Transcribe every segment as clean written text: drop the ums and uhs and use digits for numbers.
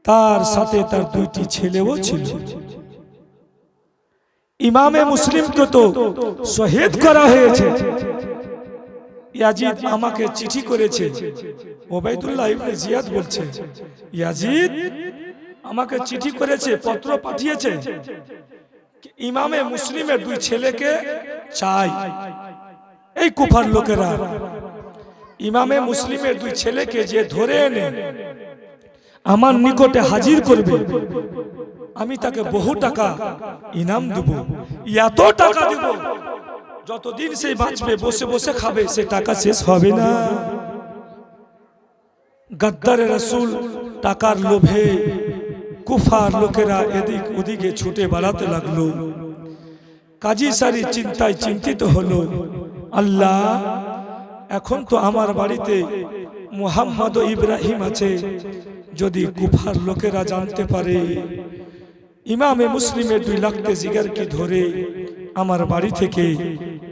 তার সাথে তার দুইটি ছেলেও ছিল। ইমামে মুসলিমকে তো শহীদ করা হয়েছে। ইয়াজিদ আমাকে চিঠি করেছে, ওবাইদুল্লাহ ইবনে জিয়াদ বলছে, ইয়াজিদ আমাকে চিঠি করেছে, পত্র পাঠিয়েছে, ইমামে মুসলিমের দুই ছেলেকে চাই। এই কুফার লোকেরা ইমামে মুসলিমের দুই ছেলেকে যে ধরে এনে আমার নিকটে হাজির করবে, আমি তাকে বহু টাকা ইনাম দেব, এত টাকা দেব যতদিন সে বাঁচবে বসে বসে খাবে, সে টাকা শেষ হবে না। গদ্দারে রাসূল টাকার লোভে কুফার লোকেরা এদিক ওদিকে ছুটে বেড়াতে লাগলো। কাজী সারি চিন্তায় চিন্তিত হলো, আল্লাহ এখন তো আমার বাড়িতে মুহাম্মদ ও ইব্রাহিম আছে, যদি কুফার লোকেরা জানতে পারে ইমামে মুসলিমের 2 লাখ জিগারকে ধরে আমার বাড়ি থেকে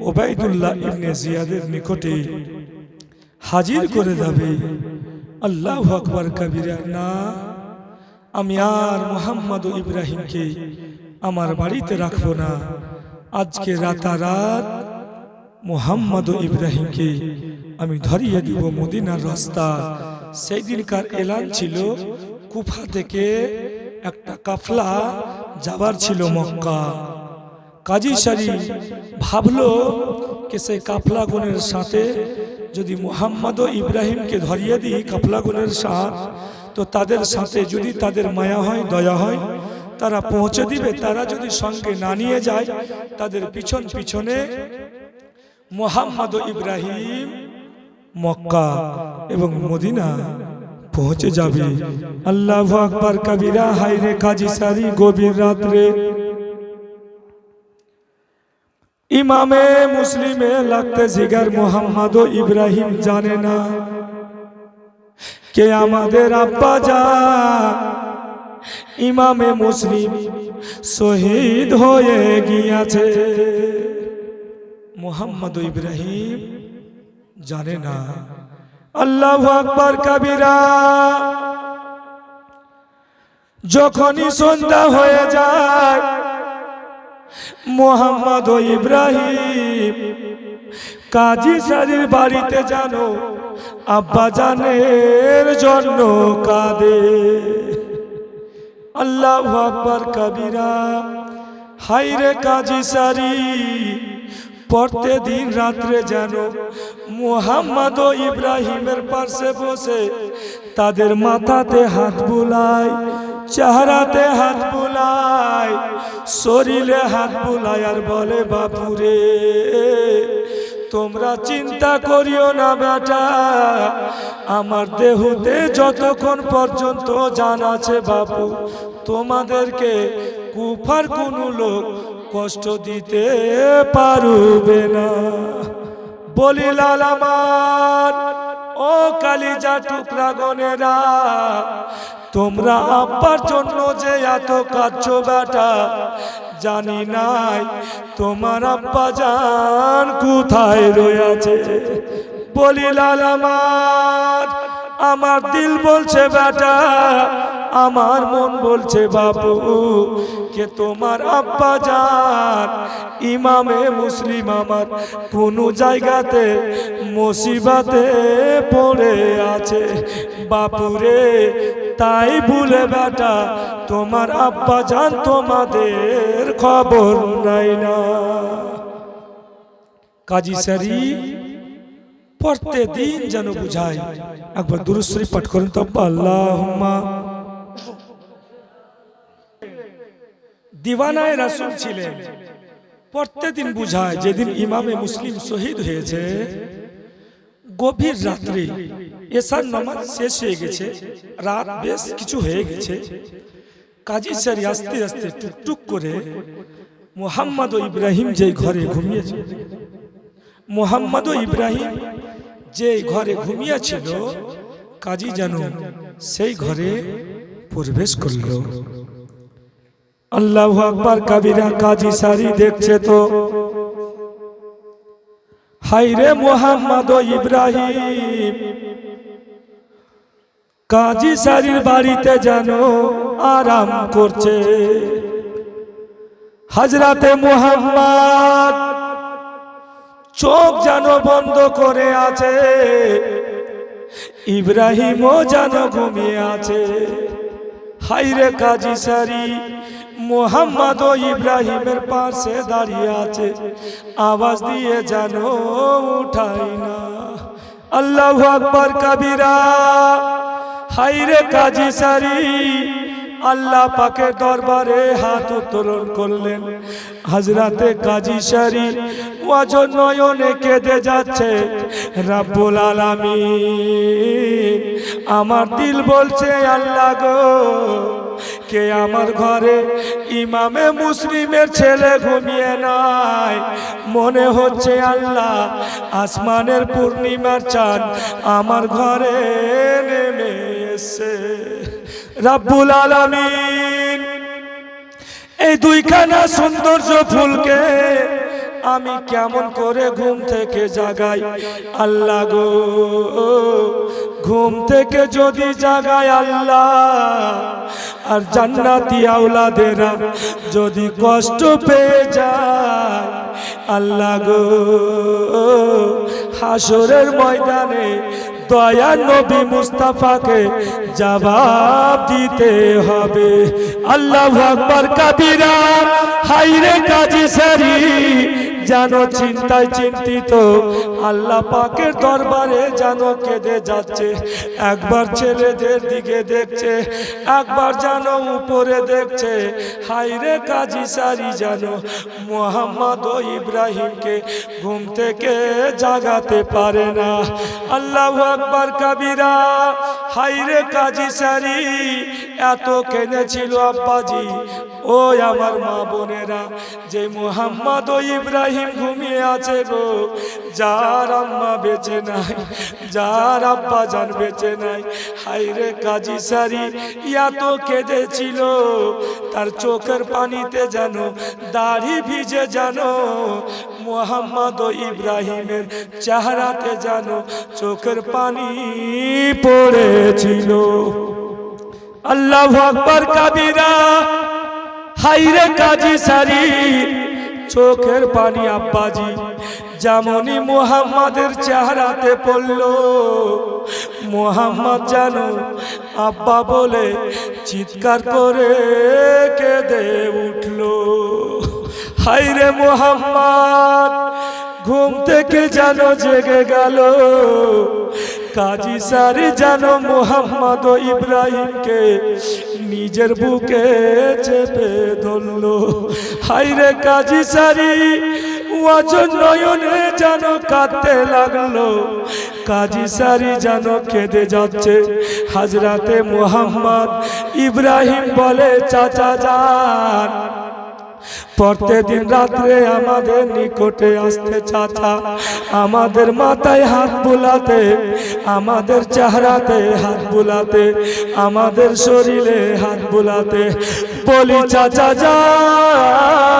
ওবাইদুল্লাহ ইবনে জিয়াদের নিকটে হাজির করে দেবে। আল্লাহু আকবার কবিরা। না, আমি আর মুহাম্মদ ও ইব্রাহিমকে আমার বাড়িতে রাখবো না। আজকে রাতারাত মুহাম্মদ ও ইব্রাহিমকে আমি ধরিয়ে দিব মদিনার রাস্তা। সেই দিনকার এলান ছিল, কুফা থেকে একটা কাফলা যাবার ছিল মক্কা। কাজী সারি ভাবলো যে সেই কাফলাগুনের সাথে যদি মুহাম্মদ ও ইব্রাহিমকে ধরিয়ে দিই কাফলাগুনের সাথ, তো তাদের সাথে যদি তাদের মায়া হয়, দয়া হয়, তারা পৌঁছে দিবে। তারা যদি সঙ্গে না নিয়ে যায়, তাদের পিছন পিছনে মুহাম্মদ ও ইব্রাহিম মক্কা এবং মদিনা পৌঁছে যাবে। আল্লাহু আকবার কবিরা। হায়রে কাজী সারি গভীর রাত্রে ইমামে মুসলিমে লাগতে জিগার মুহাম্মদ ও ইব্রাহিম জানে না কে আমাদের আব্বা জান ইমামে মুসলিম শহীদ হয়ে গিয়েছে। মুহাম্মদ ও ইব্রাহিম জানে না। আল্লাহু আকবার কবিরা। যখনই সন্ধ্যা হয়ে যায়, মুহাম্মদ ও ইব্রাহিম কাজী সারির বাড়িতে জানো আব্বা জানের জন্য কাঁদে। আল্লাহু আকবার কবিরা। হায়রে কাজী সারি পড়তে দিন রাত্রে যেন মুহাম্মদ ও ইব্রাহিমের পাশে বসে তাদের মাথাতে হাত বুলায়, চেহারাতে হাত বুলায়, শরীরে হাত বুলায় আর বলে, বাপুরে তোমরা চিন্তা করিও না বেটা, আমার দেহতে যতক্ষণ পর্যন্ত জান আছে বাপু, তোমাদেরকে কুফার কোনো লোক কষ্ট দিতে পারবে না। বলি লাল আমার ও কালিজা টুকরা গনেরা, তোমরা আব্বার জন্য যে এত কাঁদছো বেটা, জানি নাই তোমার আব্বা জান কোথায় রয়েছে। বলি লাল আমার দিল বলছে বেটা, আমার মন বলছে বাপু, কে তোমার আব্বা জান ইমামে মুসলিম আমার কোনো জায়গাতে মুসিবতে পড়ে আছে বাপুরে, তাই ভুলে বেটা তোমার আব্বা জান তোমাদের খবর নাই না। কাজী সারি পড়তে দিন যেন বুঝায়। একবার দুরূদ শরীফ পাঠ করেন তো। আল্লাহুম্মা দিওয়ানায়ে রাসূল ছিলেন, পড়তে দিন বুঝায়। যেদিন ইমামে মুসলিম শহীদ হয়েছে, গভীর রাত্রে এশার নামাজ শেষ হয়ে গেছে, রাত বেশ কিছু হয়ে গেছে। কাজী সারি আস্তে আস্তে টুকটুক করে মুহাম্মদ ও ইব্রাহিম যে ঘরে ঘুমিয়েছে, মুহাম্মদ ও ইব্রাহিম যে ঘরে ঘুমিয়েছিল, কাজী যেন সেই ঘরে প্রবেশ করল। আল্লাহু আকবার কবিরা। কাজী সারি দেখছে তো, হায়রে মুহাম্মদ ও ইব্রাহিম কাজী সারির বাড়িতে যেন আরাম করছে। হযরতে মুহাম্মদ চোখ যেন বন্ধ করে আছে, ইব্রাহিমও যেন ঘুমিয়ে আছে। হায়রে কাজী সারি মুহাম্মদ ও ইব্রাহিমের পাশে দাঁড়িয়ে আছে, আওয়াজ দিয়ে যেন উঠাই না। আল্লাহু আকবার কবীরা। হায়রে কাজী সারি আল্লাহ পাকের দরবারে হাত উত্তোলন করলেন। হযরতে কাজী সারি ওয়াজন নয়নে কেঁদে যাচ্ছে, রব্বুল আলামিন আমার দিল বলছে আল্লাহ গো, কে আমার ঘরে ইমামে মুসলিমের ছেলে ঘুমিয়ে নাই, মনে হচ্ছে আল্লাহ আসমানের পূর্ণিমার চাঁদ আমার ঘরে নেমে এসেছে। রব্বুল আলামিন এই দুইখানা সৌন্দর্য ফুলকে আমি কেমন করে ঘুম থেকে জাগাই আল্লাহ গো, ঘুম থেকে যদি জাগাই আল্লাহ, আর জান্নাতি আওলাদেরা যদি কষ্ট পেয়ে যায় আল্লাহ গো, হাসরের ময়দানে দয়ার নবী মুস্তাফাকে জবাব দিতে হবে। আল্লাহু আকবার কবীরা। হায়রে কাজী সারি যেন চিন্তায় চিন্তিত, আল্লাহ পাকের দরবারে যেন কেঁদে যাচ্ছে। একবার ছেলেদের দিকে দেখছে, একবার যেন উপরে দেখছে। হায়রে কাজী সারি যেন মুহাম্মদ ও ইব্রাহিমকে ঘুম থেকে জাগাতে পারে না। আল্লাহু আকবার কবীরা। হায়রে কাজী সারি এত কেঁদেছিল আব্বাজি, ও আমার মা বোনেরা, যে মুহাম্মদ ও ইব্রাহিম ঘুমিয়ে আছে গো, যার আম্মা বেঁচে নাই, যার আব্বা জান বেঁচে নাই। হায়রে কাজী সারি এত কেঁদেছিল, তার চোখের পানিতে যেন দাড়ি ভিজে যেন মুহাম্মদ ও ইব্রাহিমের চেহারাতে যেন চোখের পানি পড়েছিল। আল্লাহু আকবার কবীরা। হায়রে কাজী সারি চোখের পানি আব্বাজি যেমনি মুহাম্মাদের চেহারাতে পড়ল, মুহাম্মদ যেন আব্বা বলে চিৎকার করে কেঁদে উঠল। হায়রে মুহাম্মদ ঘুম থেকে যেন জেগে গেল। কাজী সারি যেন মুহাম্মদ ও ইব্রাহিমকে নিজের বুকে চেপে ধরল। হায়রে কাজী সারি ওয়াজন নয়নে যেন কাঁদতে লাগলো। কাজী সারি যেন কেঁদে যাচ্ছে। হযরতে মুহাম্মদ ইব্রাহিম বলে, চাচা যান, প্রত্যেকদিন রাত্রে আমাদের নিকটে আসতে চাচা, আমাদের মাথায় হাত বুলাতে, আমাদের চেহারাতে হাত বুলাতে, আমাদের শরীরে হাত বুলাতে। বলি চাচা যান,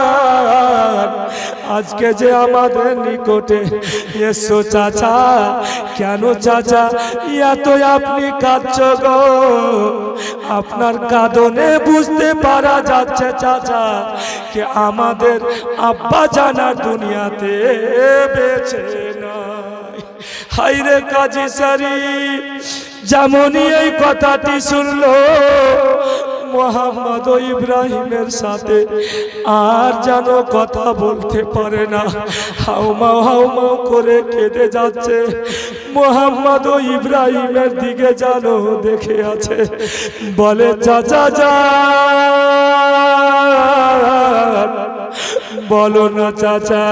আজকে যে আমাদের নিকটে এসো চাচা, কেন চাচা এত আপনি কাঁদছো গো? আপনার কাঁদনে বুঝতে পারা যাচ্ছে চাচা যে আমাদের আব্বা জানা দুনিয়াতে বেঁচে নাই। হায়রে কাজী সারি যেমনই এই কথাটি শুনলো, মুহাম্মদ ও ইব্রাহিমের সাথে আর যেন কথা বলতে পারে না, হাউমাউ হাউমাউ করে কেঁদে যাচ্ছে। মুহাম্মদ ও ইব্রাহিমের দিকে যেন দেখে আছে, বলে চাচা যান, বলো না চাচা,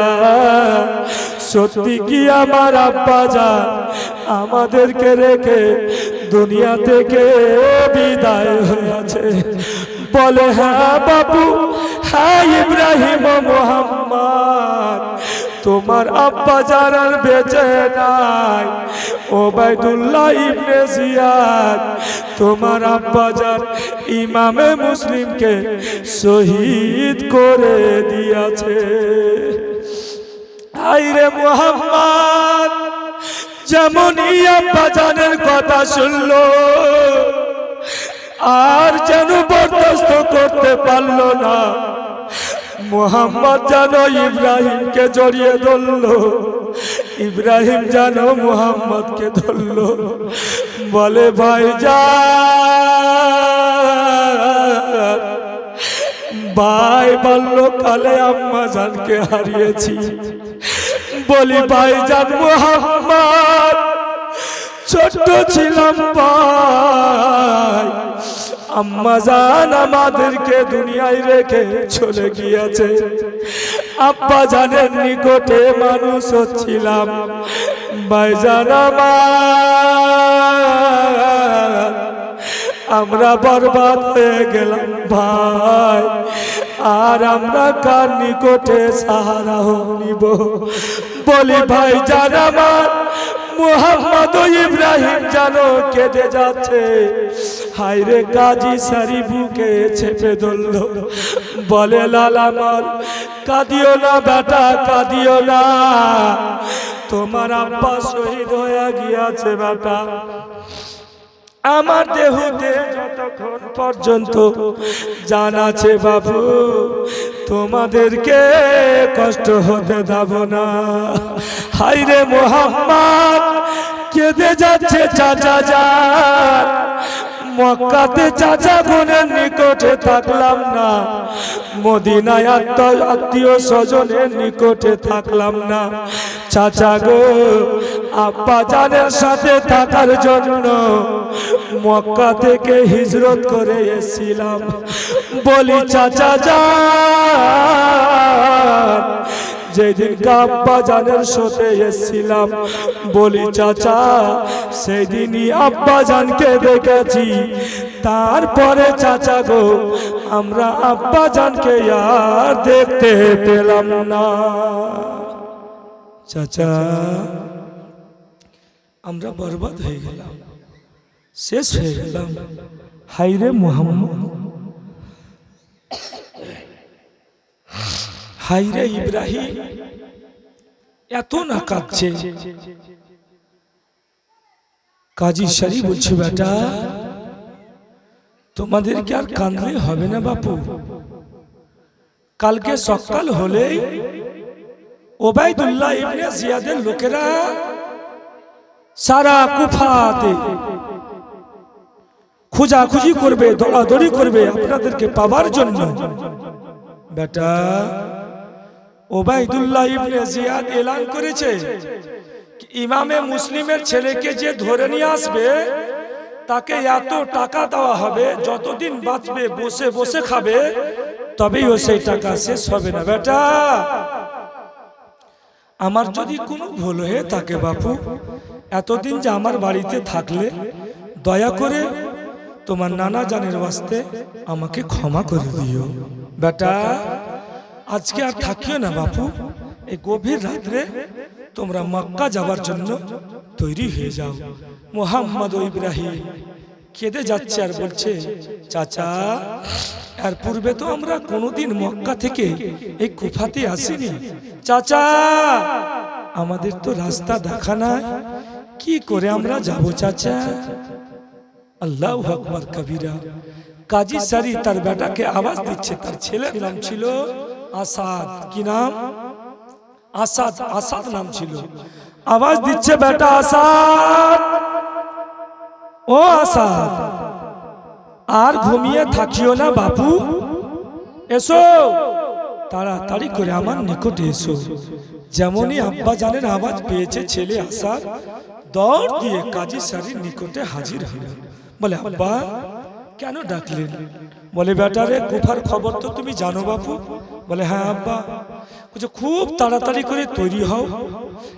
সত্যি কি আমার আব্বা জান আমাদেরকে রেখে দুনিয়া থেকে বিদায় হয়েছে? বলে হ্যাঁ বাবু, হ্যাঁ ইব্রাহিম ও মুহাম্মদ, তোমার আব্বা জান আর বেঁচে নাই। ওবাইদুল্লাহ ইবনে জিয়াদ তোমার আব্বা জান ইমামে মুসলিমকে শহীদ করে দিয়েছে। হায়রে মুহাম্মদ যেমনই আব্বা জানের কথা শুনলো আর যেন বরদাস্ত করতে পারলো না, মুহাম্মদ যেন ইব্রাহিমকে জড়িয়ে ধরলো, ইব্রাহিম যেন মুহাম্মদকে ধরলো, বলে ভাইজান, ভাই বাল্যকালে আম্মা জানকে হারিয়েছি। বলি ভাইজান মুহাম্মদ, ছোট্ট ছিলাম ভাই, আম্মা জান আমাদেরকে দুনিয়ায় রেখে চলে গিয়েছে, আব্বা জানের নিকটে মানুষ হচ্ছিলাম, ভাইজান আমার, আমরা বরবাদ হয়ে গেলাম ভাই, আর আমরা কার নিকটে সাহারা নিব? বলি ভাইজান আমার, মুহাম্মদ ও ইব্রাহিম জানো কেঁদে যাচ্ছে, হায়রে কাজী সারি বুকে চেপে ধরলো, বলে লাল আমার, কাঁদিও না বেটা, কাঁদিও না, তোমার আব্বা শহীদ হয়ে গিয়েছে বেটা, আমার দেহতে যতক্ষণ পর্যন্ত জান আছে বাবু, তোমাদেরকে কষ্ট হতে দেব না। হায়রে মুহাম্মদ, কেঁদে যাচ্ছে চাচা যান, মক্কাতে চাচা বোনের নিকটে থাকলাম না, মদিনায় আত্মীয় স্বজনের নিকটে থাকলাম না, চাচা গো আব্বা জানের সাথে থাকার জন্য মক্কা থেকে হিজরত করে এসেছিলাম। বলি চাচা যান, যেদিন আব্বা জানের সাথে এসেছিলাম, বলি চাচা সেদিনই আব্বা জানকে দেখেছি, তারপরে চাচা গো আমরা আব্বা জানকে আর দেখতে পেলাম না। চাচা আমরা বরবাদ হয়ে গেলাম, শেষ হয়ে গেলাম। হায়রে মুহাম্মদ, হায়রে ইব্রাহিম, এত না কাঁদছে। কাজী সারি বলছে বেটা, তোমাদেরকে আর কাঁদলে হবে না বাপু, কালকে সকাল হলেই ওবাইদুল্লাহ ইবনে জিয়াদের লোকেরা সারা কুফাতে খোঁজাখুঁজি করবে, দৌড়াদৌড়ি করবে আপনাদেরকে পাবার জন্য। বেটা, ওবাইদুল্লাহ ইবনে জিয়াদ এলান করেছে, ইমামে মুসলিমের ছেলেকে যে ধরে নিয়ে আসবে তাকে এত টাকা দেওয়া হবে, যতদিন বাঁচবে বসে বসে খাবে, তবেই ও সেই টাকা শেষ হবে না। বেটা, আমার যদি কোনো ভুল হয়ে থাকে বাপু, এতদিন যে আমার বাড়িতে থাকলে দয়া করে তোমার নানা জানের ওয়াস্তে আমাকে ক্ষমা করে দিও। বেটা, আজকে আর থাকিও না বাপু, এই গভীর রাত্রে তোমরা মক্কা যাবার জন্য তৈরি হয়ে যাও। মুহাম্মদ ও ইব্রাহিম কেঁদে যাচ্ছে আর বলছে, চাচা এর পূর্বে তো আমরা কোনোদিন মক্কা থেকে এই কুফাতে আসিনি, চাচা আমাদের তো রাস্তা দেখা নাই, কি করে আমরা যাব চাচা? আল্লাহু আকবার কবিরা। কাজী সারি তার বেটাকে আওয়াজ দিচ্ছে, তার ছেলের নাম ছিল আসাদ। কি নাম? আসাদ। আসাদ নাম ছিল। আওয়াজ দিচ্ছে, বেটা আসাদ, ও আসাদ, আর ঘুমিয়ে থাকিও না বাপু, এসো তাড়াতাড়ি করে আমার নিকটে এসো। যেমনই আব্বা জানের আওয়াজ পেয়েছে ছেলে আসাদ দৌড় দিয়ে কাজী সারির নিকটে হাজির হলো। বলে, আব্বা কেন ডাকলেন? বলে, বেটারে কুফার খবর তো তুমি জানো বাপু? বলে, হ্যাঁ আব্বা। বলছে, খুব তাড়াতাড়ি করে তৈরি হও,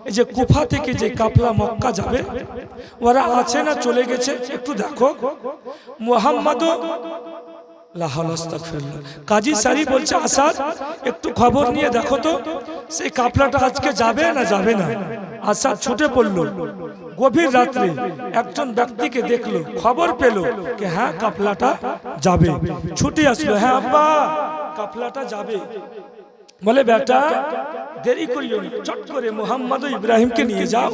এই যে কুফা থেকে যে কাফলা মক্কা যাবে ওরা আছে না চলে গেছে একটু দেখো। মুহাম্মদ কাজী সারি বলছে, আসাদ একটু খবর নিয়ে দেখো তো সেই কাফলাটা আজকে যাবে না যাবে না। আসাদ ছুটে পড়লো, গভীর রাত্রে একজন ব্যক্তিকে দেখলো, খবর পেল যে হ্যাঁ কাফলাটা যাবে, ছুটে আসলো, হ্যাঁ আব্বা কাফলাটা যাবে। বলে বেটা দেরি করিও না, চট করে মোহাম্মদ ও ইব্রাহিমকে নিয়ে যাও।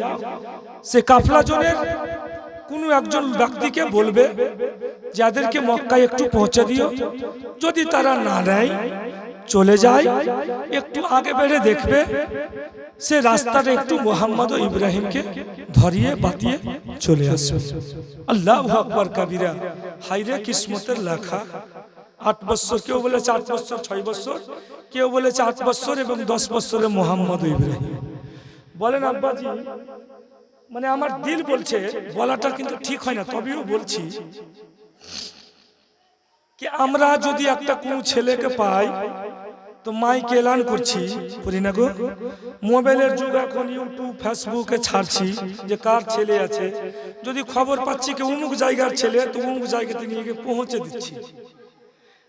সে কাফলা জনের কোনো একজন ব্যক্তিকে বলবে যাদেরকে মক্কায় একটু পৌঁছে দিও, যদি তারা না নেয় চলে যায়, একটু আগে বেড়ে দেখবে সে রাস্তাটা একটু মোহাম্মদ ও ইব্রাহিমকে ধরিয়ে বাতিয়ে চলে আসবে। আল্লাহু আকবার কাবীরা। হায়রে কিসমতের লেখা। 8 বছর, কেউ বলেছে 8 বছর 6 বছর, কেউ বলেছে 8 বছর এবং 10 বছরে মোহাম্মদ ও ইব্রাহিম। বলেন আব্বাজি, মানে আমার দিল বলছে, বলাটা কিন্তু ঠিক হয় না, তবেও বলছি কি আমরা যদি একটা কোন ছেলেকে পাই তো মাইকে এলান করছি, করি না গো? মোবাইলের যুগ এখন, ইউটিউব ফেসবুকে ছাড়ছি যে কার ছেলে আছে। যদি খবর পাচ্ছি কি অমুক জায়গার ছেলে, তো অমুক জায়গাতে নিয়ে গিয়ে পৌঁছে দিচ্ছি।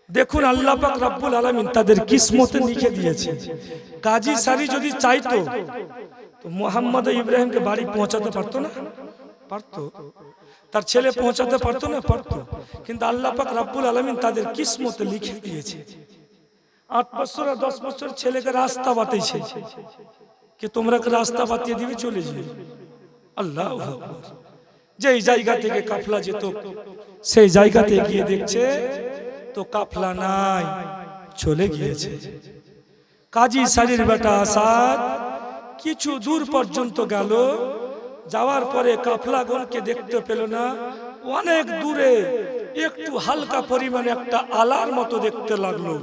দেখুন আল্লাহ পাক রব্বুল আলামিন তাদের কিসমতে লিখে দিয়েছে। কাজী সারি যদি চাইতো তো মোহাম্মদ ও ইব্রাহিমকে বাড়ি পৌঁছাতে পারতো না? পারতো। তার ছেলে পৌঁছাতে পারতো না? পারতো। কিন্তু আল্লাহ পাক রব্বুল আলামিন তাদের কিসমতে লিখে দিয়েছে। 8 বছর আর 10 বছর ছেলেকে রাস্তা বাতাইছে কি তোমরা রাস্তা বাতিয়ে দিবে, চলে যাবে। আল্লাহু আকবার। যেই জায়গা থেকে কাফলা যেত সেই জায়গাতে গিয়ে দেখছে তো কাফলা নাই, চলে গিয়েছে। কাজী সারির বেটা আসাদ কিছু দূর পর্যন্ত গেল, যাওয়ার পরে কাফলাগণকে দেখতে পেল না। অনেক দূরে একটু হালকা পরিমাণে একটা আলার মতো দেখতে লাগলো,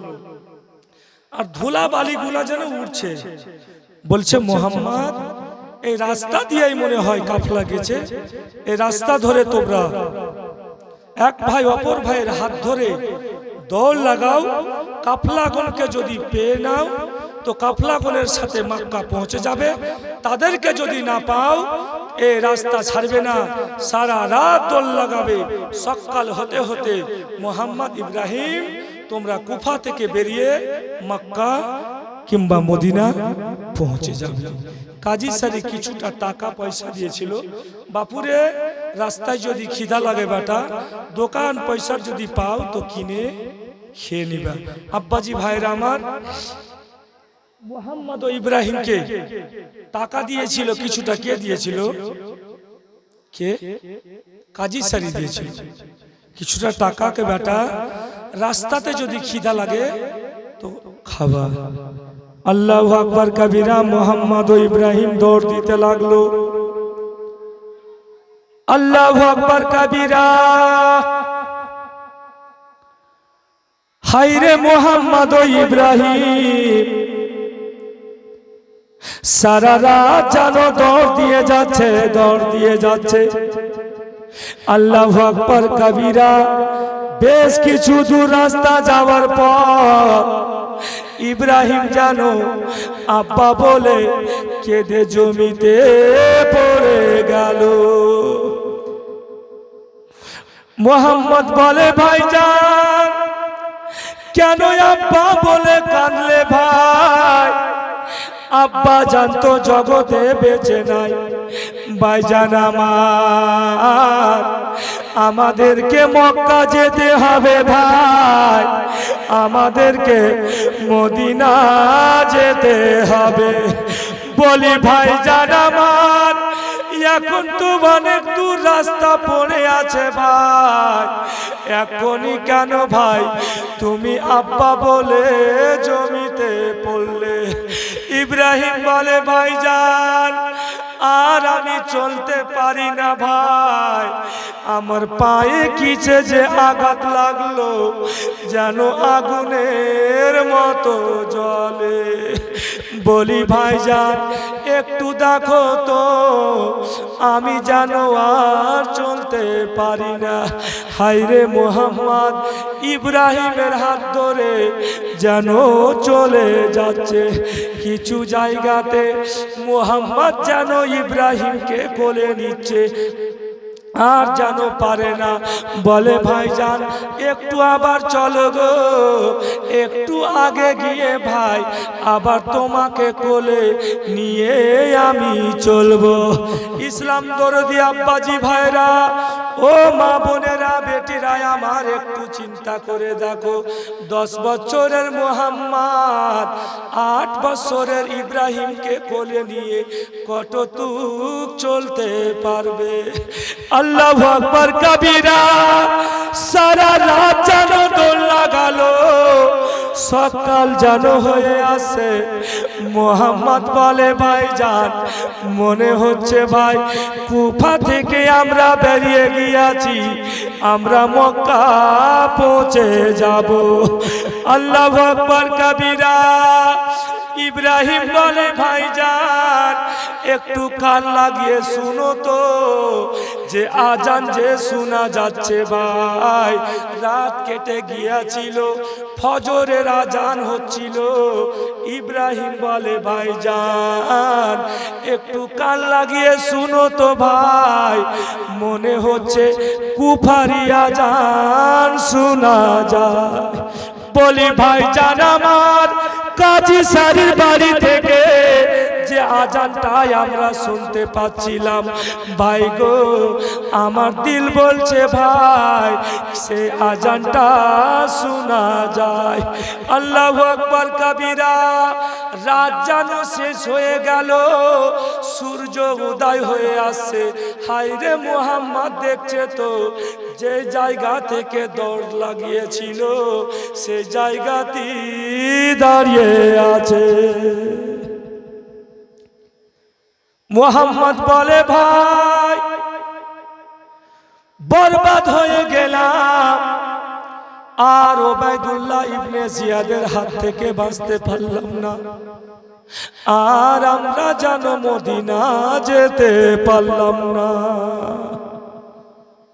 আর ধুলা বালিগুলা যেন উঠছে। বলছে মোহাম্মদ, এই রাস্তা দিয়েই মনে হয় কাফলা গেছে, এই রাস্তা ধরে তোমরা এক ভাই অপর ভাইয়ের হাত ধরে দৌড় লাগাও। কাফলাগণকে যদি পেয়ে নাও তো কাফলাগণের সাথে মক্কা পৌঁছে যাবে, তাদেরকে যদি না পাও এই রাস্তা ছাড়বে না, সারা রাত দৌড় লাগাবে। সকাল হতে হতে মোহাম্মদ ইব্রাহিম তোমরা কুফা থেকে বেরিয়ে মক্কা কিংবা মদিনা পৌঁছে যাবে। কাজী সারি কিছুটা টাকা পয়সা দিয়েছিল, বাপুরে রাস্তায় যদি খিদা লাগে বেটা, দোকান পয়সার যদি পাও তো কিনে খেয়ে নিবা। আব্বাজি ভাইরা আমার, মোহাম্মদ ও ইব্রাহিমকে টাকা দিয়েছিল কিছুটা। কে দিয়েছিল? কে? কাজী সারি দিয়েছিল কিছুটা টাকাকে। বেটা রাস্তাতে যদি খিদা লাগে তো খাবা। আল্লাহু আকবার কবিরা। মোহাম্মদ ও ইব্রাহিম দৌড় দিতে লাগলো। আল্লাহু আকবার কবিরা। হায়রে মোহাম্মদ ও ইব্রাহিম সারা রাত জানো দৌড় দিয়ে যাচ্ছে, দৌড় দিয়ে যাচ্ছে। আল্লাহু আকবার কবিরা। বেশ কিছু দূর রাস্তা যাওয়ার পর ইব্রাহিম জানো আব্বা বলে কেঁদে জমিতে পড়ে গেল। মোহাম্মদ বলে ভাইজান কেন আব্বা বলে কাঁদলে ভাই? আব্বা জানতো জগতে বেঁচে নাই। ভাইজান আমার, আমাদেরকে মক্কা যেতে হবে ভাই, আমাদেরকে মদিনা যেতে হবে। বলি ভাইজান আমার, এখন তো অনেক দূর রাস্তা পড়ে আছে ভাই, এখনই কেন ভাই তুমি আব্বা বলে জমিতে পড়লে? ইব্রাহিম বলে ভাইজান আর আমি চলতে পারি না ভাই, আমার পায়ে কিছে যে আঘাত লাগলো যেন আগুনের মতো জ্বলে। বলি ভাইজান একটু দেখো তো আমি যেন আর চলতে পারি না। হায়রে মোহাম্মদ ইব্রাহিমের হাত ধরে যেন চলে যাচ্ছে। কিছু জায়গাতে মোহাম্মদ যেন ইব্রাহিমকে কোলে নিচ্ছে, আর যেন পারে না। বলে ভাইজান একটু আবার চলো গো, একটু আগে গিয়ে ভাই আবার তোমাকে কোলে নিয়ে আমি চলবো। ইসলাম দরদি আব্বাজি ভাইরা ও মা বোনেরা, বেটিরা আমার, একটু চিন্তা করে দেখো, 10 বছরের মোহাম্মদ 8 বছরের ইব্রাহিমকে কোলে নিয়ে কতটুক চলতে পারবে? আল্লাহু আকবার কাবীরা। সারা রাত যেন দোল লাগালো, সকাল যেন হয়ে আসে। মোহাম্মদ বলে, ভাইজান মনে হচ্ছে ভাই কুফা থেকে আমরা বেরিয়ে গিয়েছি, আমরা মক্কা পৌঁছে যাব। আল্লাহু আকবার কাবীরা। ইব্রাহিম বলে, ভাইজান একটু কান লাগিয়ে শুনো তো, যে আজান যে শোনা যাচ্ছে ভাই, রাত কেটে গিয়েছিল, ফজরের আজান হচ্ছিল। ইব্রাহিম বলে, ভাইজান একটু কান লাগিয়ে শুনো তো ভাই, মনে হচ্ছে কুফারি আজান শোনা যায়। বলি, ভাইজান আমার, কাজী সারির বাড়ি থেকে যে আজানটাই আমরা শুনতে পাচ্ছিলাম, ভাই গো আমার দিল বলছে ভাই সে আজানটা শোনা যায়। আল্লাহু আকবার কাবীরা। রাত যেন শেষ হয়ে গেল, সূর্য উদয় হয়ে আসছে। হায়রে মুহাম্মদ দেখছে তো, যে জায়গা থেকে দৌড় লাগিয়েছিল সে জায়গাতেই দাঁড়িয়ে আছে। মুহাম্মদ বলে, ভাই বরবাদ হয়ে গেলাম, আর ওবায়দুল্লাহ ইবনে জিয়াদের হাত থেকে বাঁচতে পারলাম না, আর আমরা যেন মদিনা যেতে পারলাম না।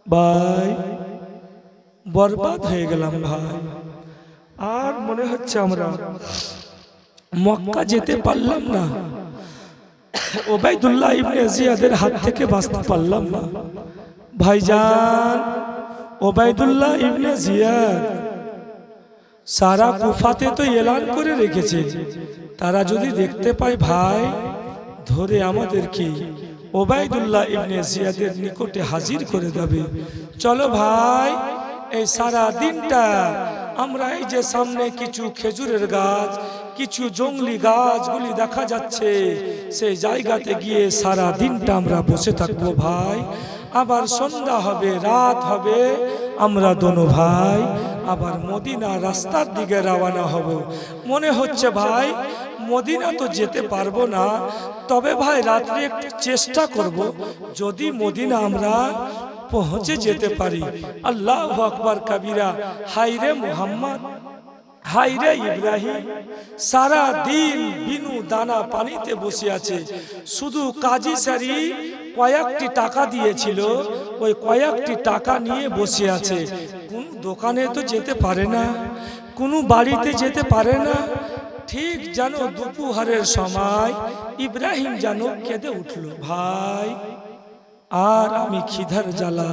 ভাই বরবাদ হয়ে গেলাম ভাই, আর মনে হচ্ছে আমরা মক্কা যেতে পারলাম না, ওবায়দুল্লাহ ইবনে জিয়াদের হাত থেকে বাঁচতে পারলাম না। ভাইজান ওবায়দুল্লাহ ইবনে জিয়াদ সারা কুফাতে তো এলান করে রেখেছে, তারা যদি দেখতে পায় ভাই, ধরে আমাদেরকে ওবায়দুল্লাহ ইবনে জিয়াদের নিকটে হাজির করে দেবে। চলো ভাই, এই সারা দিনটা আমরা এই যে সামনে কিছু খেজুরের গাছ, কিছু জঙ্গলি গাছগুলি দেখা যাচ্ছে, সেই জায়গাতে গিয়ে সারা দিনটা আমরা বসে থাকবো ভাই। আবার সন্ধ্যা হবে, রাত হবে, আমরা দোনো ভাই আবার মদিনা রাস্তার দিকে রওনা হব। মনে হচ্ছে ভাই মদিনা তো যেতে পারবো না, তবে ভাই রাত্রে একটু চেষ্টা করব, যদি মদিনা আমরা পৌঁছে যেতে পারি। আল্লাহু আকবার কাবীরা। হায়রে মুহাম্মদ, হায়রে ইব্রাহিম, সারা দিন বিনু দানা পানিতে বসে আছে। শুধু কাজী সারি কয়েকটি টাকা দিয়েছিল, ওই কয়েকটি টাকা নিয়ে বসে আছে। কোন দোকানে তো যেতে পারে না, কোনো বাড়িতে যেতে পারে না। ঠিক যেন দুপুরের সময় ইব্রাহিম যেন কেঁদে উঠল, ভাই আর আমি খিদার জ্বালা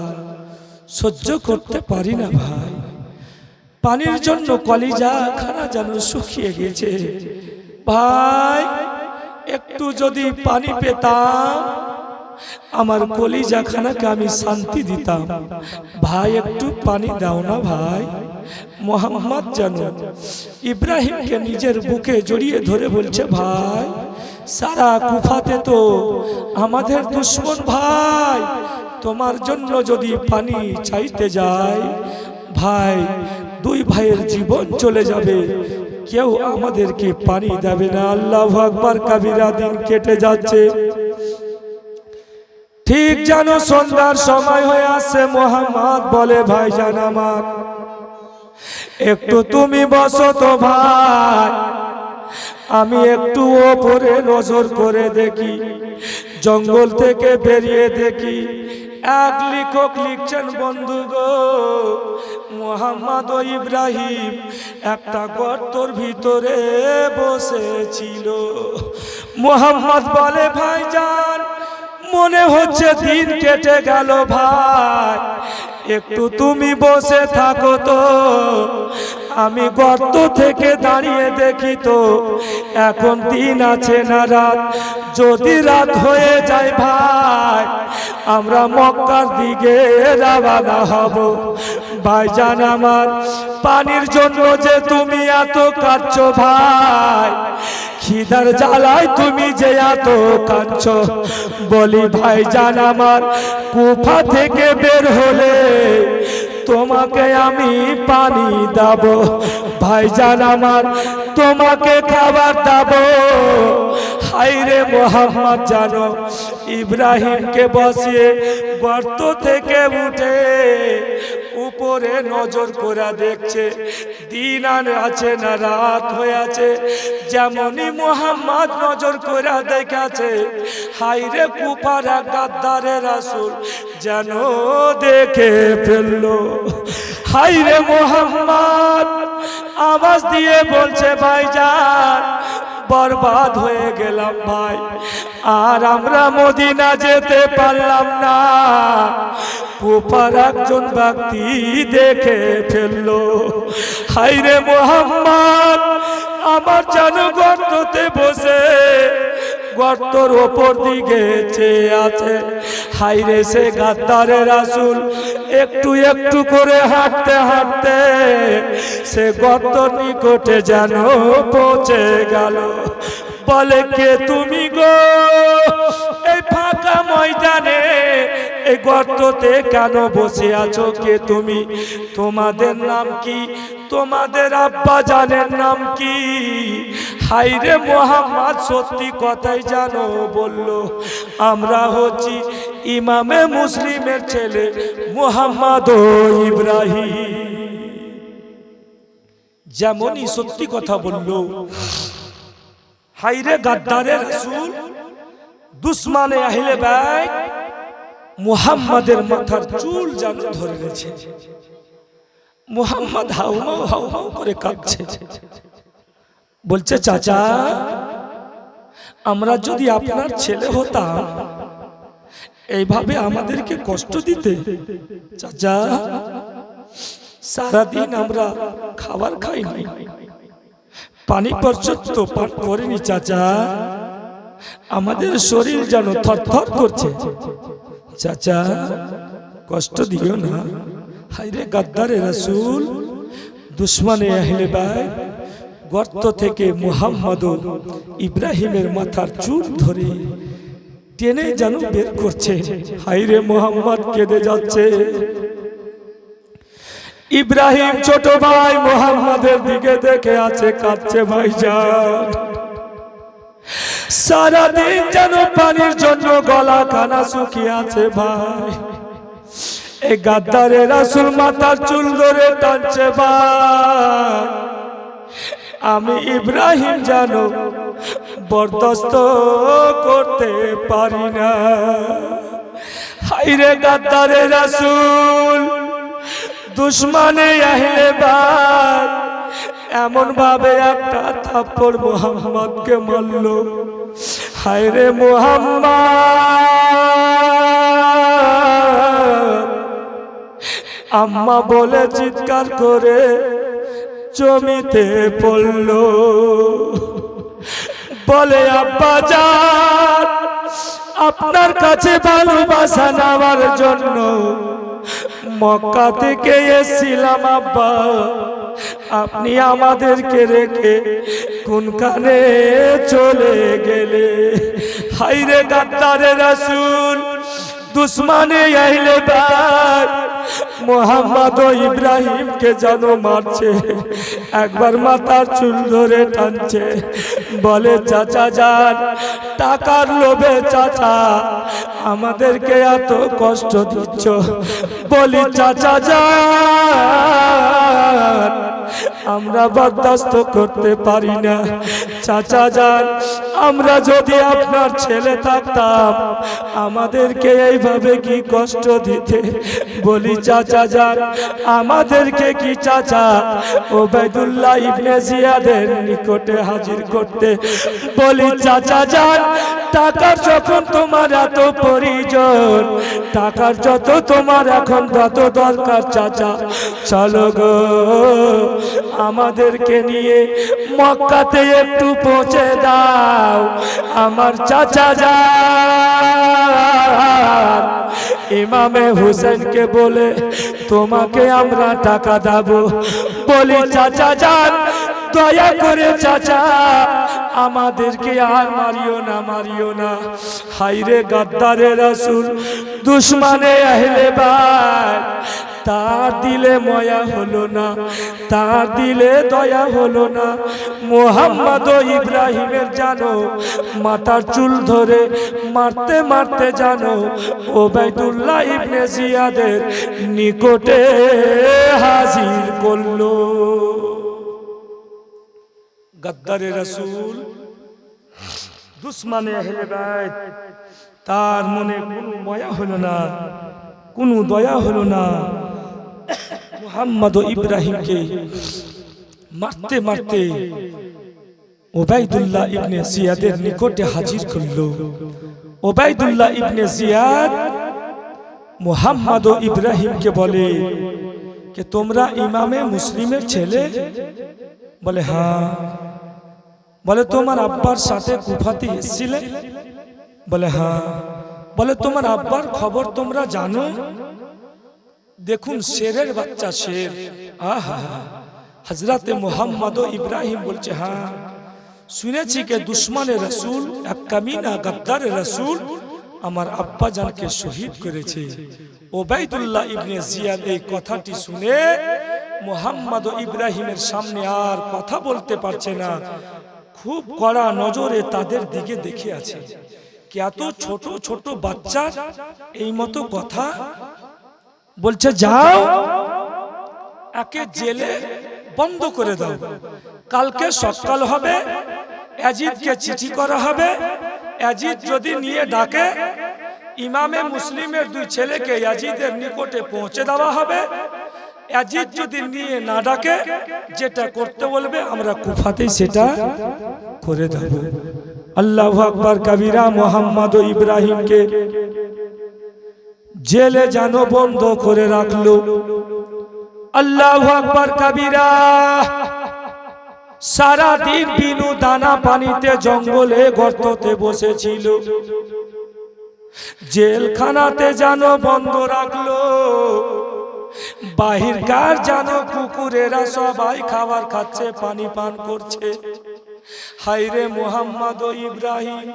সহ্য করতে পারি না ভাই, পানির জন্য কলিজা খানা যেন শুকিয়ে গেছে। ভাই একটু যদি পানি পেতাম, আমার কলিজা খানাকে আমি শান্তি দিতাম। ভাই একটু পানি দাও না ভাই। মোহাম্মদ যেন ইব্রাহিমকে নিজের বুকে জড়িয়ে ধরে বলছে, ভাই সারা কুফাতে তো আমাদের দুশ্মন ভাই, তোমার জন্য যদি পানি চাইতে যায় ভাই, দুই ভাইয়ের জীবন চলে যাবে, কেউ আমাদেরকে পানি দেবে না। আল্লাহু আকবার কাবীরা। দিন কেটে যাচ্ছে, ঠিক যেন সন্ধ্যার সময় হয়ে আসছে। মুহাম্মদ বলে, ভাইজান আমার একটু তুমি বসো তো ভাই, আমি একটু ওপরে নজর করে দেখি, জঙ্গল থেকে বেরিয়ে দেখি। এক লেখক লিখছেন, বন্ধু গো, মুহাম্মদ ও ইব্রাহিম একটা গর্তর ভিতরে বসেছিল। মুহাম্মদ বলে, ভাইজান মনে হচ্ছে দিন কেটে গেল ভাই, একটু তুমি বসে থাকো তো, আমি গর্ত থেকে দাঁড়িয়ে দেখি তো এখন দিন আছে না রাত। যদি রাত হয়ে যায় ভাই আমরা মক্কার দিকে রওনা হব। ভাইজান আমার পানির জন্য যে তুমি এত কাঁদছো ভাই, খিদার জ্বালায় তুমি যে এত কাঁদছো, বলি ভাইজান আমার কুফা থেকে বের হলে তোমাকে আমি পানি দেব, ভাইজান আমার তোমাকে খাবার দেব। হায়রে মোহাম্মদ জানো ইব্রাহিমকে বসিয়ে গর্ত থেকে উঠে উপরে নজর করে দেখছে দিন আর আছে না রাত হয়ে আছে। যেমনই মোহাম্মদ নজর করে দেখাছে হায়রে কুফার এক গাদ্দারে রাসূল যেন দেখে ফেললো। হায়রে মোহাম্মদ আওয়াজ দিয়ে বলছে ভাইজান বরবাদ হয়ে গেলাম ভাই, আর আমরা মদিনা যেতে পারলাম না। কুফার একজন ব্যক্তি দেখে ফেললো। হায়রে মোহাম্মদ আমার যেন গর্ততে বসে গর্তর ওপর দিকে চেয়ে আছে। হায়রে সে গাদ্দারে রাসূল একটু একটু করে হাঁটতে হাঁটতে সে গর্তর নিকটে যেন পৌঁছে গেল। বলে কে তুমি গো এই ফাঁকা ময়দানে এই গর্ততে কেন বসে আছো? কে তুমি? তোমাদের নাম কি? তোমাদের আব্বা জানের নাম কি? হায়রে মোহাম্মদ সত্যি কথাই জানো বলল, আমরা হচ্ছি ইমামে মুসলিমের ছেলে মুহাম্মদ ও ইব্রাহিম। যেমনই সত্যি কথা বলল, হায়রে গাদ্দারে রাসূল দুশমনে আহলে বাইত মুহাম্মাদের মাথার চুল যেন ধরে রেখেছে। মুহাম্মদ হাউমাউ হাউমাউ করে কাঁদছে, বলছে চাচা আমরা যদি আপনার ছেলে হতাম এইভাবে আমাদেরকে কষ্ট দিতে? চাচা সারাদিন আমরা খাবার খাইনি, পানি পর্যন্ত পান করিনি চাচা, আমাদের শরীর যেন থরথর করছে, চাচা কষ্ট দিও না। হায়রে গাদ্দারে রাসূল দুশমনে আহলে বাইত গর্ত থেকে মুহাম্মদ ও ইব্রাহিমের মাথার চুল ধরে টেনে যেন বের করছে। হায়রে মুহাম্মদ কেঁদে যাচ্ছে। ইব্রাহিম ছোট ভাই মুহাম্মাদের দিকে দেখে আছে, কাঁদছে। ভাইজান সারাদিন যেন পানির জন্য গলা কানা শুকিয়ে আছে ভাই। এই গাদ্দারে রাসূল মাথার চুল ধরে টানছে ভাই, আমি ইব্রাহিম জানো বরদাস্ত করতে পারি না। হায়রে গাদ্দারে রাসূল দুশমনে আহলে বাইত এমন ভাবে একটা থাপ্পড় মুহাম্মদকে মারল। হায়রে মুহাম্মদ আম্মা বলে চিৎকার করে জমিতে পড়ল। বলে আব্বা জান আপনার কাছে ভালোবাসা নেওয়ার জন্য মক্কা থেকে এসেছিলাম আব্বা, আপনি আমাদেরকে রেখে কোনখানে চলে গেলে? হায়রে গাদ্দারে রাসূল দুশমনে আহলে বাইত মুহাম্মদ ও ইব্রাহিমকে যেন মারছে, একবার মাথার চুল ধরে টানছে। বলে চাচা যান টাকার লোভে চাচা আমাদেরকে এত কষ্ট দিচ্ছ। বলি চাচা যান আমরা বরদাস্ত করতে পারি না। চাচা যান আমরা যদি আপনার ছেলে থাকতাম আমাদেরকে এইভাবে কি কষ্ট দিতে? বলি চাচা যান আমাদেরকে কি চাচা ওবাইদুল্লাহ ইবনে জিয়াদের নিকটে হাজির করতে? বলি চাচা যান টাকার যখন তোমার এত প্রয়োজন, টাকার যত তোমার এখন তত দরকার চাচা, চলো গো আমাদেরকে নিয়ে মক্কাতে একটু পৌঁছে দাও। আমার চাচা যান ইমামে হুসেনকে বলে তোমাকে আমরা টাকা দেব। বলি চাচা যান দয়া করে চাচা আমাদেরকে আর মারিও না, মারিও না। হাইরে গাদ্দারে রাসূল, দুশমনে আহলে বাইত, তার দিলে মায়া হলো না, তার দিলে দয়া হলো না। মুহাম্মদ ও ইব্রাহিমের জানো মাথার চুল ধরে মারতে মারতে জানো ওবাইদুল্লাহ ইবনে জিয়াদের নিকটে হাজির করলো। গদ্দারে রাসূল, দুশমনে আহলে বাইত, তার মনে কোনো মায়া হলো না, কোনো দয়া হলো না। মুহাম্মদ ও ইব্রাহিমকে মারতে মারতে ওবাইদুল্লাহ ইবনে জিয়াদের নিকটে হাজির করলো। ওবাইদুল্লাহ ইবনে জিয়াদ মুহাম্মদ ও ইব্রাহিমকে বলে যে তোমরা ইমামে মুসলিমের ছেলে? বলে হ্যাঁ। বলে তোমার আব্বার সাথে কুফাতে এসেছিলে? বলে হ্যাঁ। বলে তোমার আব্বার খবর তোমরা জানো? দেখুন শেরের বাচ্চা শের। আহা, হযরতে মুহাম্মদ ও ইব্রাহিম বলছে হ্যাঁ শুনেছি কে দুশমনে রাসূল, এক কামিনা গদ্দারে রাসূল আমার আব্বা জানকে শহীদ করেছে। ওবাইদুল্লাহ ইবনে জিয়াদ এই কথাটি শুনে মুহাম্মদ ও ইব্রাহিমের সামনে আর কথা বলতে পারছে না, খুব কড়া নজরে তাদের দিকে দেখে আছে। কি এত ছোট ছোট বাচ্চা এই মতো কথা বলছে, যাও একে জেলে বন্ধ করে দাও, কালকে সকাল হবে ইয়াজিদকে চিঠি করা হবে, ইয়াজিদ যদি নিয়ে ডাকে ইমামে মুসলিমের দুই ছেলেকে ইয়াজিদের নিকটে পৌঁছে দেওয়া হবে। ইয়াজিদ যদি নিয়ে না ডাকে যেটা করতে বলবে আমরা কুফাতেই সেটা করে দেব। আল্লাহু আকবার কবিরা। মুহাম্মদ ও ইব্রাহিমকে জেলে জানো বন্ধ করে রাখলো। আল্লাহু আকবার কবিরা। সারা দিন বিনু দানা পানিতে জঙ্গলে গর্ততে বসেছিল, জেলখানাতে জানো বন্ধ রাখলো। বাহিরকার জানো কুকুরেরা সবাই খাবার খাচ্ছে, পানি পান করছে। হায়রে মুহাম্মদ ও ইব্রাহিম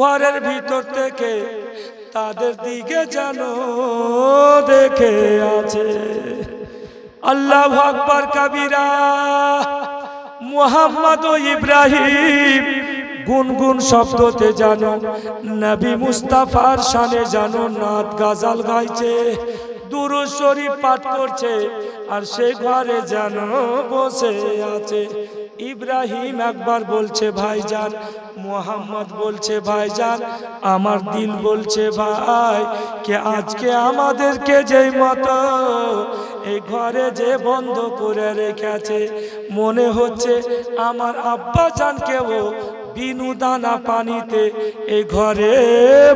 ঘরের ভিতর থেকে তাদের দিকে জানো দেখে আছে। আল্লাহু আকবার কবিরা। মুহাম্মদ ও ইব্রাহিম গুনগুন শব্দতে জানো নবী মুস্তাফার শানে জানো নাত গাজাল গাইছে, দুরূদ শরীফ পাঠ করছে, আর সেই ঘরে জানো বসে আছে। ইব্রাহিম একবার বলছে ভাইজান, মুহাম্মদ বলছে ভাইজান, আমার দিল বলছে ভাই কে আজকে আমাদেরকে যেই মতো এই ঘরে যে বন্ধ করে রেখেছে, মনে হচ্ছে আমার আব্বা জানকেও বিনু দানা পানিতে এই ঘরে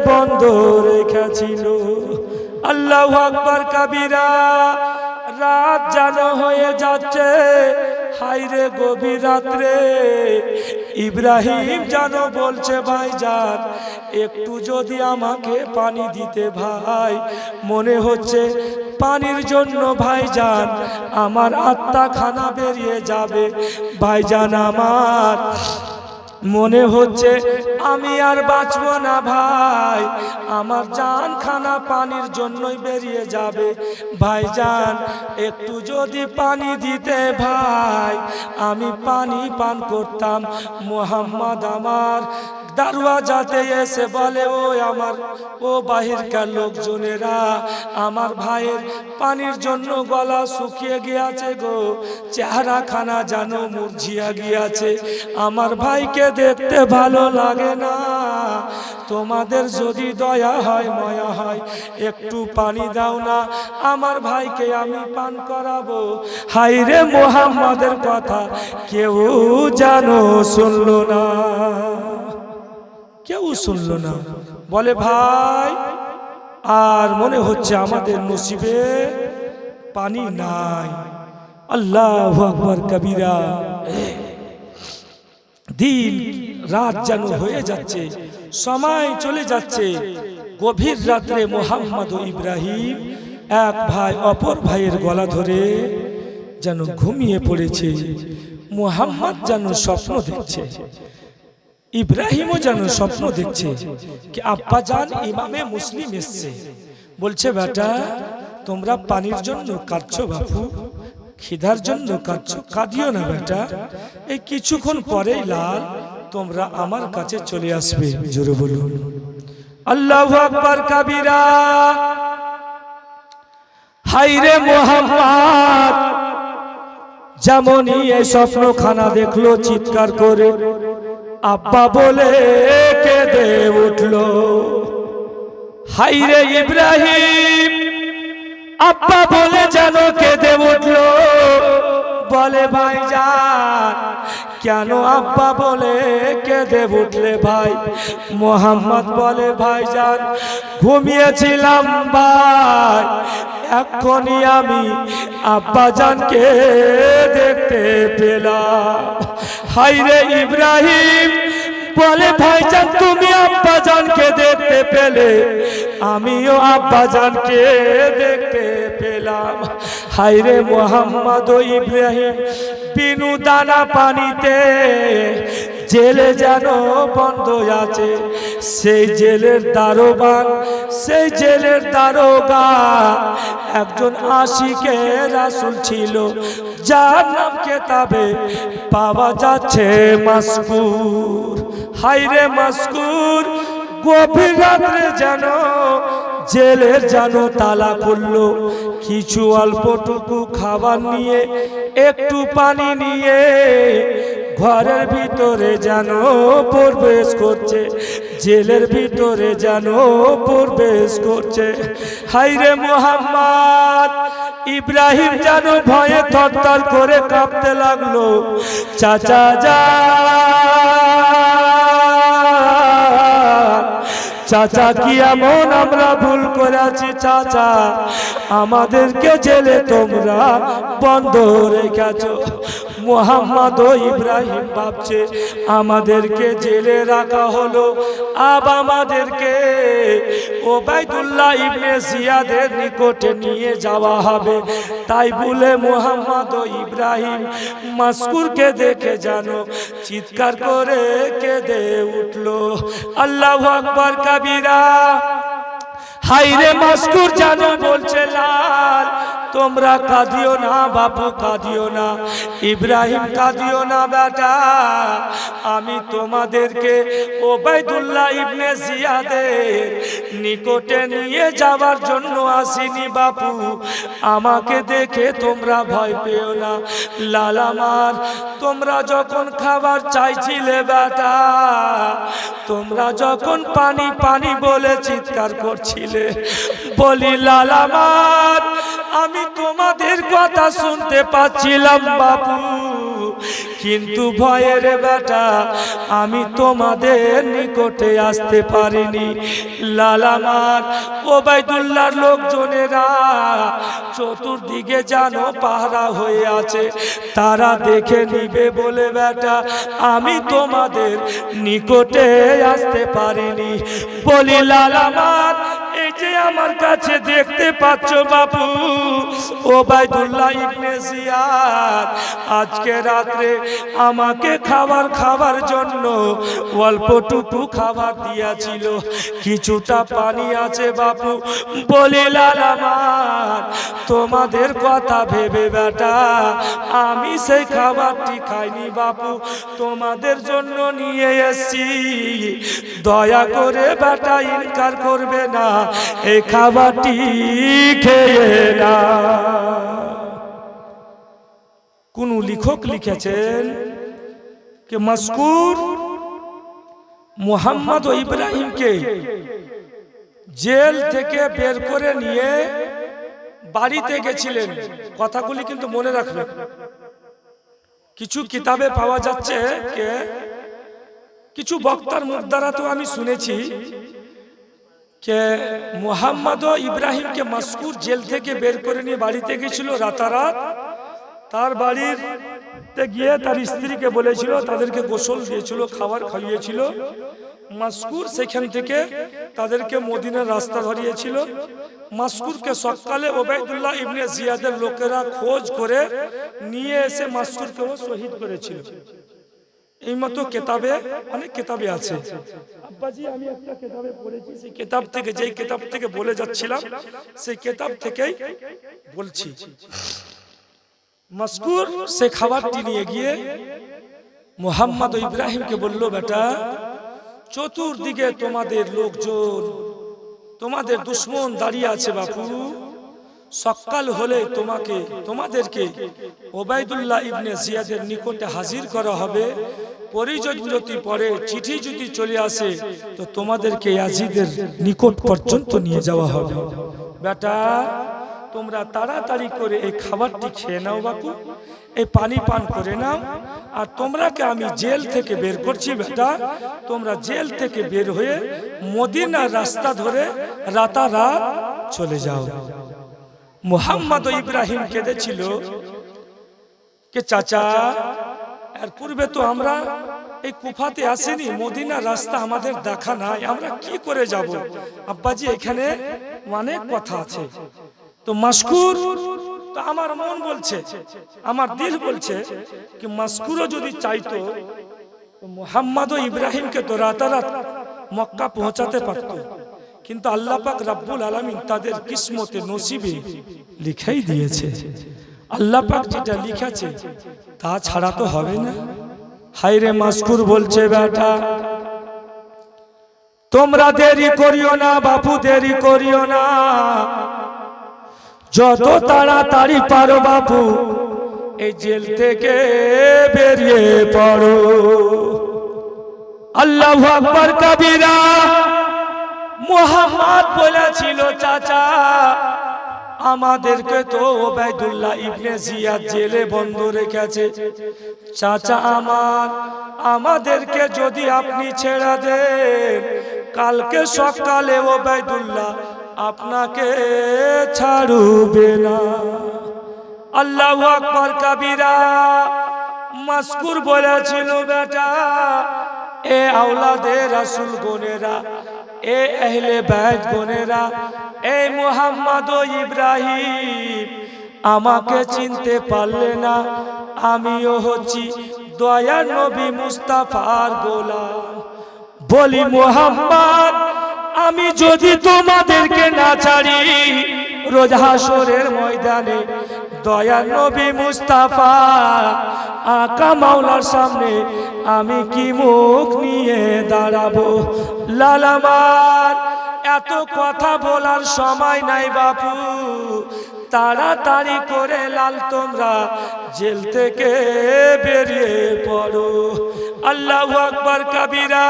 বন্ধ রেখেছিল। আল্লাহু আকবার কবিরা। রাত জানো হয়ে যাচ্ছে, হায়রে গভীর রাত্রে ইব্রাহিম জানো বলছে ভাইজান একটু যদি আমাকে পানি দিতে ভাই, মনে হচ্ছে পানির জন্য ভাইজান আমার আত্মা খানা বেরিয়ে যাবে। ভাইজান আমার মনে হচ্ছে আমি আর বাঁচবো না ভাই, আমার জান খানা পানির জন্যই বেরিয়ে যাবে। ভাইজান একটু যদি পানি দিতে ভাই, আমি পানি পান করতাম। মুহাম্মদ আমার দরওয়াজাতে এসে বলে ও আমার ও বাহিরকার লোকজনেরা, আমার ভাইয়ের পানির জন্য গলা শুকিয়ে গিয়েছে গো, চেহারা খানা জানো মুরঝিয়া গিয়েছে, আমার ভাইকে দেখতে ভালো লাগে না। তোমাদের যদি দয়া হয় মায়া হয় একটু পানি দাও না, আমার ভাইকে আমি পান করাবো। হায়রে মুহাম্মাদের কথা কেউ জানো শুনলো না, কেউ শুনলো না। বলে ভাই আর মনে হচ্ছে আমাদের নসিবে পানি নাই, আল্লাহু আকবার কবীরা। দিন রাত যেন হয়ে যাচ্ছে, সময় চলে যাচ্ছে। গভীর রাত্রে মোহাম্মদ ও ইব্রাহিম এক ভাই অপর ভাইয়ের গলা ধরে যেন ঘুমিয়ে পড়েছে। মোহাম্মদ যেন স্বপ্ন দেখছে, ইব্রাহিমও যেন স্বপ্ন দেখছে কি আব্বা জান ইমামে মুসলিম এসছে, বলছে বেটা তোমরা পানির জন্য কাঁদছো বাপু, খিদার জন্য কাঁদছো, কাঁদিও না বেটা, এই কিছুক্ষণ পরেই লাল তোমরা আমার কাছে চলে আসবে। জোরে বলুন আল্লাহু আকবার কাবীরা। হায়রে মোহাম্মদ যেমনই এই স্বপ্নখানা দেখলো চিৎকার করে আব্বা বলে কেঁদে উঠলো। হায়রে ইব্রাহিম আব্বা বলে যেন কেঁদে উঠলো, বলে ভাইজান কেন আব্বা বলে কেঁদে উঠলে ভাই? মোহাম্মদ বলে ভাইজান ঘুমিয়েছিলাম ভাই, এখনই আমি আব্বা জানকে দেখতে পেলাম। হায়রে ইব্রাহিম বলে ভাইজান তুমি আব্বা জানকে দেখতে পেলে, আমিও আব্বা জানকে দেখতে পেলাম। হায়রে মোহাম্মদ ও ইব্রাহিম বিনু দানা পানিতে জেলে যেন বন্ধ আছে, সেই জেলের দারোগান, সেই জেলের দারোগা একজন আশিকে রাসূল ছিল, যার নাম কেতাবে পাওয়া যাচ্ছে মাসকুর। হায়রে মাসকুর গভীর রাত্রে যেন জেলের যেন তালা খুললো, কিছু অল্পটুকু খাবার নিয়ে একটু পানি নিয়ে ঘরের ভিতরে যেন প্রবেশ করছে, জেলের ভিতরে যেন প্রবেশ করছে। হায়রে মোহাম্মদ ইব্রাহিম যেন ভয়ে থরথর করে কাঁপতে লাগলো। চাচা যা চাচা কি এমন আমরা ভুল করেছি চাচা, আমাদেরকে জেলে তোমরা বন্ধ রেখেছো? মোহাম্মদ ও ইব্রাহিম ভাবছে আমাদেরকে জেলে রাখা হলো, আব আমাদেরকে ওবাইদুল্লাহ ইবনে জিয়াদের নিকটে নিয়ে যাওয়া হবে। তাই বলে মোহাম্মদ ও ইব্রাহিম মাসকুরকে দেখে জানো চিৎকার করে কেঁদে উঠলো। আল্লাহু আকবার কাবীরা। হায়রে মাসকুর জানো বলছে লাল তোমরা কাঁদিও না বাপু, কাঁদিও না, ইব্রাহিম কাঁদিও না বেটা, আমি তোমাদেরকে ওবাইদুল্লাহ ইবনে জিয়াদের নিকটে নিয়ে যাওয়ার জন্য আসিনি বাপু, আমাকে দেখে তোমরা ভয় পেও না। লাল আমার তোমরা যখন খাবার চাইছিলে বেটা, তোমরা যখন পানি পানি বলে চিৎকার করছিলে, বলি লাল আমার আমি তোমাদের কথা শুনতে পাচ্ছিলাম বাপু, কিন্তু ভয়ের বেটা আমি তোমাদের নিকটে আসতে পারিনি। লাল আমার ওবাইদুল্লাহর লোকজনেরা চতুর্দিকে যেন পাহারা হয়ে আছে, তারা দেখে নিবে বলে বেটা আমি তোমাদের নিকটে আসতে পারিনি। বলি লাল আমার এই যে আমার কাছে দেখতে পাচ্ছ বাপু ওবাইদুল্লাহ ইবনে জিয়াদ আজকে রাত্রে আমাকে খাবার জন্য অল্পটুকু খাবার দিয়েছিল, কিছুটা পানি আছে বাপু। বলি লাল আমার তোমাদের কথা ভেবে বেটা আমি সেই খাবারটি খাইনি বাপু, তোমাদের জন্য নিয়ে এসেছি, দয়া করে বেটা ইনকার করবে না, এই খাবারটি খেয়ে না। কোন লেখক লিখেছেন যে মাসকুর মুহাম্মদ ও ইব্রাহিমকে জেল থেকে বের করে নিয়ে বাড়িতে গেছিলেন। কথাগুলি কিন্তু মনে রাখবেন, কিছু কিতাবে পাওয়া যাচ্ছে যে কিছু বক্তার মুখ দ্বারা তো আমি শুনেছি যে মুহাম্মদ ও ইব্রাহিমকে মাসকুর জেল থেকে বের করে নিয়ে বাড়িতে গেছিল রাতারাত, তার বাড়িতে গিয়ে তার স্ত্রীকে বলেছিল, তাদেরকে গোসল দিয়েছিল, খাবার খাইয়েছিল। মাসকুর সেখান থেকে তাদেরকে মদিনার রাস্তা ধরিয়েছিল। মাসকুরকে সকালে ওবাইদুল্লাহ ইবনে জিয়াদের লোকেরা খোঁজ করে নিয়ে এসে মাসকুরকে শহীদ করেছিল। এই মতো কেতাবে, অনেক কেতাবে আছে। আব্বাজি আমি একটা কেতাবে পড়েছি, সেই কেতাব থেকে, যেই কেতাব থেকে বলে যাচ্ছিলাম সেই কেতাব থেকেই বলছি। মাসকুর সে খাবারটি নিয়ে গিয়ে মুহাম্মদ ও ইব্রাহিমকে বলল, বেটা চতুর্দিকে তোমাদের লোকজন, তোমাদের দুশ্মন দাঁড়িয়ে আছে বাপু। সকাল হলে তোমাদেরকে ওবাইদুল্লাহ ইবনে জিয়াদের নিকটে হাজির করা হবে। পরিজন যদি পড়ে, চিঠি যদি চলে আসে, তো তোমাদেরকে ইয়াজিদের নিকট পর্যন্ত নিয়ে যাওয়া হবে। বেটা তোমরা তাড়াতাড়ি করে এই খাবারটি খেয়ে নাও বাপু, এই পানি পান করে নাও। আর তোমরাকে আমি জেল থেকে বের করছি বেটা, তোমরা জেল থেকে বের হয়ে মদিনার রাস্তা ধরে রাতারাত চলে যাও। মুহাম্মদ ও ইব্রাহিম কেঁদেছিল কে চাচা, এর পূর্বে তো আমরা এই কুফাতে আসিনি, মদিনার রাস্তা আমাদের দেখা নাই, আমরা কি করে যাব? আব্বাজি এখানে অনেক কথা আছে। তো মাসকুর, তো আমার মন বলছে, আমার দিল বলছে কি মাসকুরও যদি চাইতো মুহাম্মদ ও ইব্রাহিমকে তো রাতারাত মক্কা পৌঁছাতে পারত, কিন্তু আল্লাহ পাক রব্বুল আলামিন তাদের কিসমতে নসিবে লিখাই দিয়েছে। আল্লাহ পাক যেটা লিখেছে তা ছাড়া তো হবে না। হায়রে মাসকুর বলছে, বেটা তোমরা দেরি করিও না বাপু, দেরি করিও না, যত তাড়াতাড়ি পারো বাপু এই জেল থেকে বেরিয়ে পড়ো। আল্লাহু আকবার কাবীরা। মুহাম্মদ বলেছিল, চাচা আমাদেরকে তো ওবাইদুল্লাহ ইবনে জিয়াদ জেলে বন্ধ রেখেছে। চাচা আমাদেরকে যদি আপনি ছেড়ে দেন, কালকে সকালে ওবাইদুল্লাহ আপনাকে ছাড়বে না। আল্লাহু আকবার কাবীরা। মাসকুর বলেছিল, বেটা এ আওলাদে রাসূল গনেরা, এ আহলে বাইত গনেরা, এই মুহাম্মদ ও ইব্রাহিম আমাকে চিনতে পারলে না, আমিও হচ্ছি দয়ার নবী মুস্তাফার গোলাম। বলি মুহাম্মদ, আমি যদি তোমাদেরকে না ছাড়ি, রোজ হাসরের ময়দানে দয়ার নবী মুস্তাফা আকা মাওলার সামনে আমি কি মুখ নিয়ে দাঁড়াবো? লালামার এত কথা বলার সময় নাই বাপু, তাড়াতাড়ি করে লাল তোমরা জেল থেকে বেরিয়ে পড়ো। আল্লাহু আকবার কাবীরা।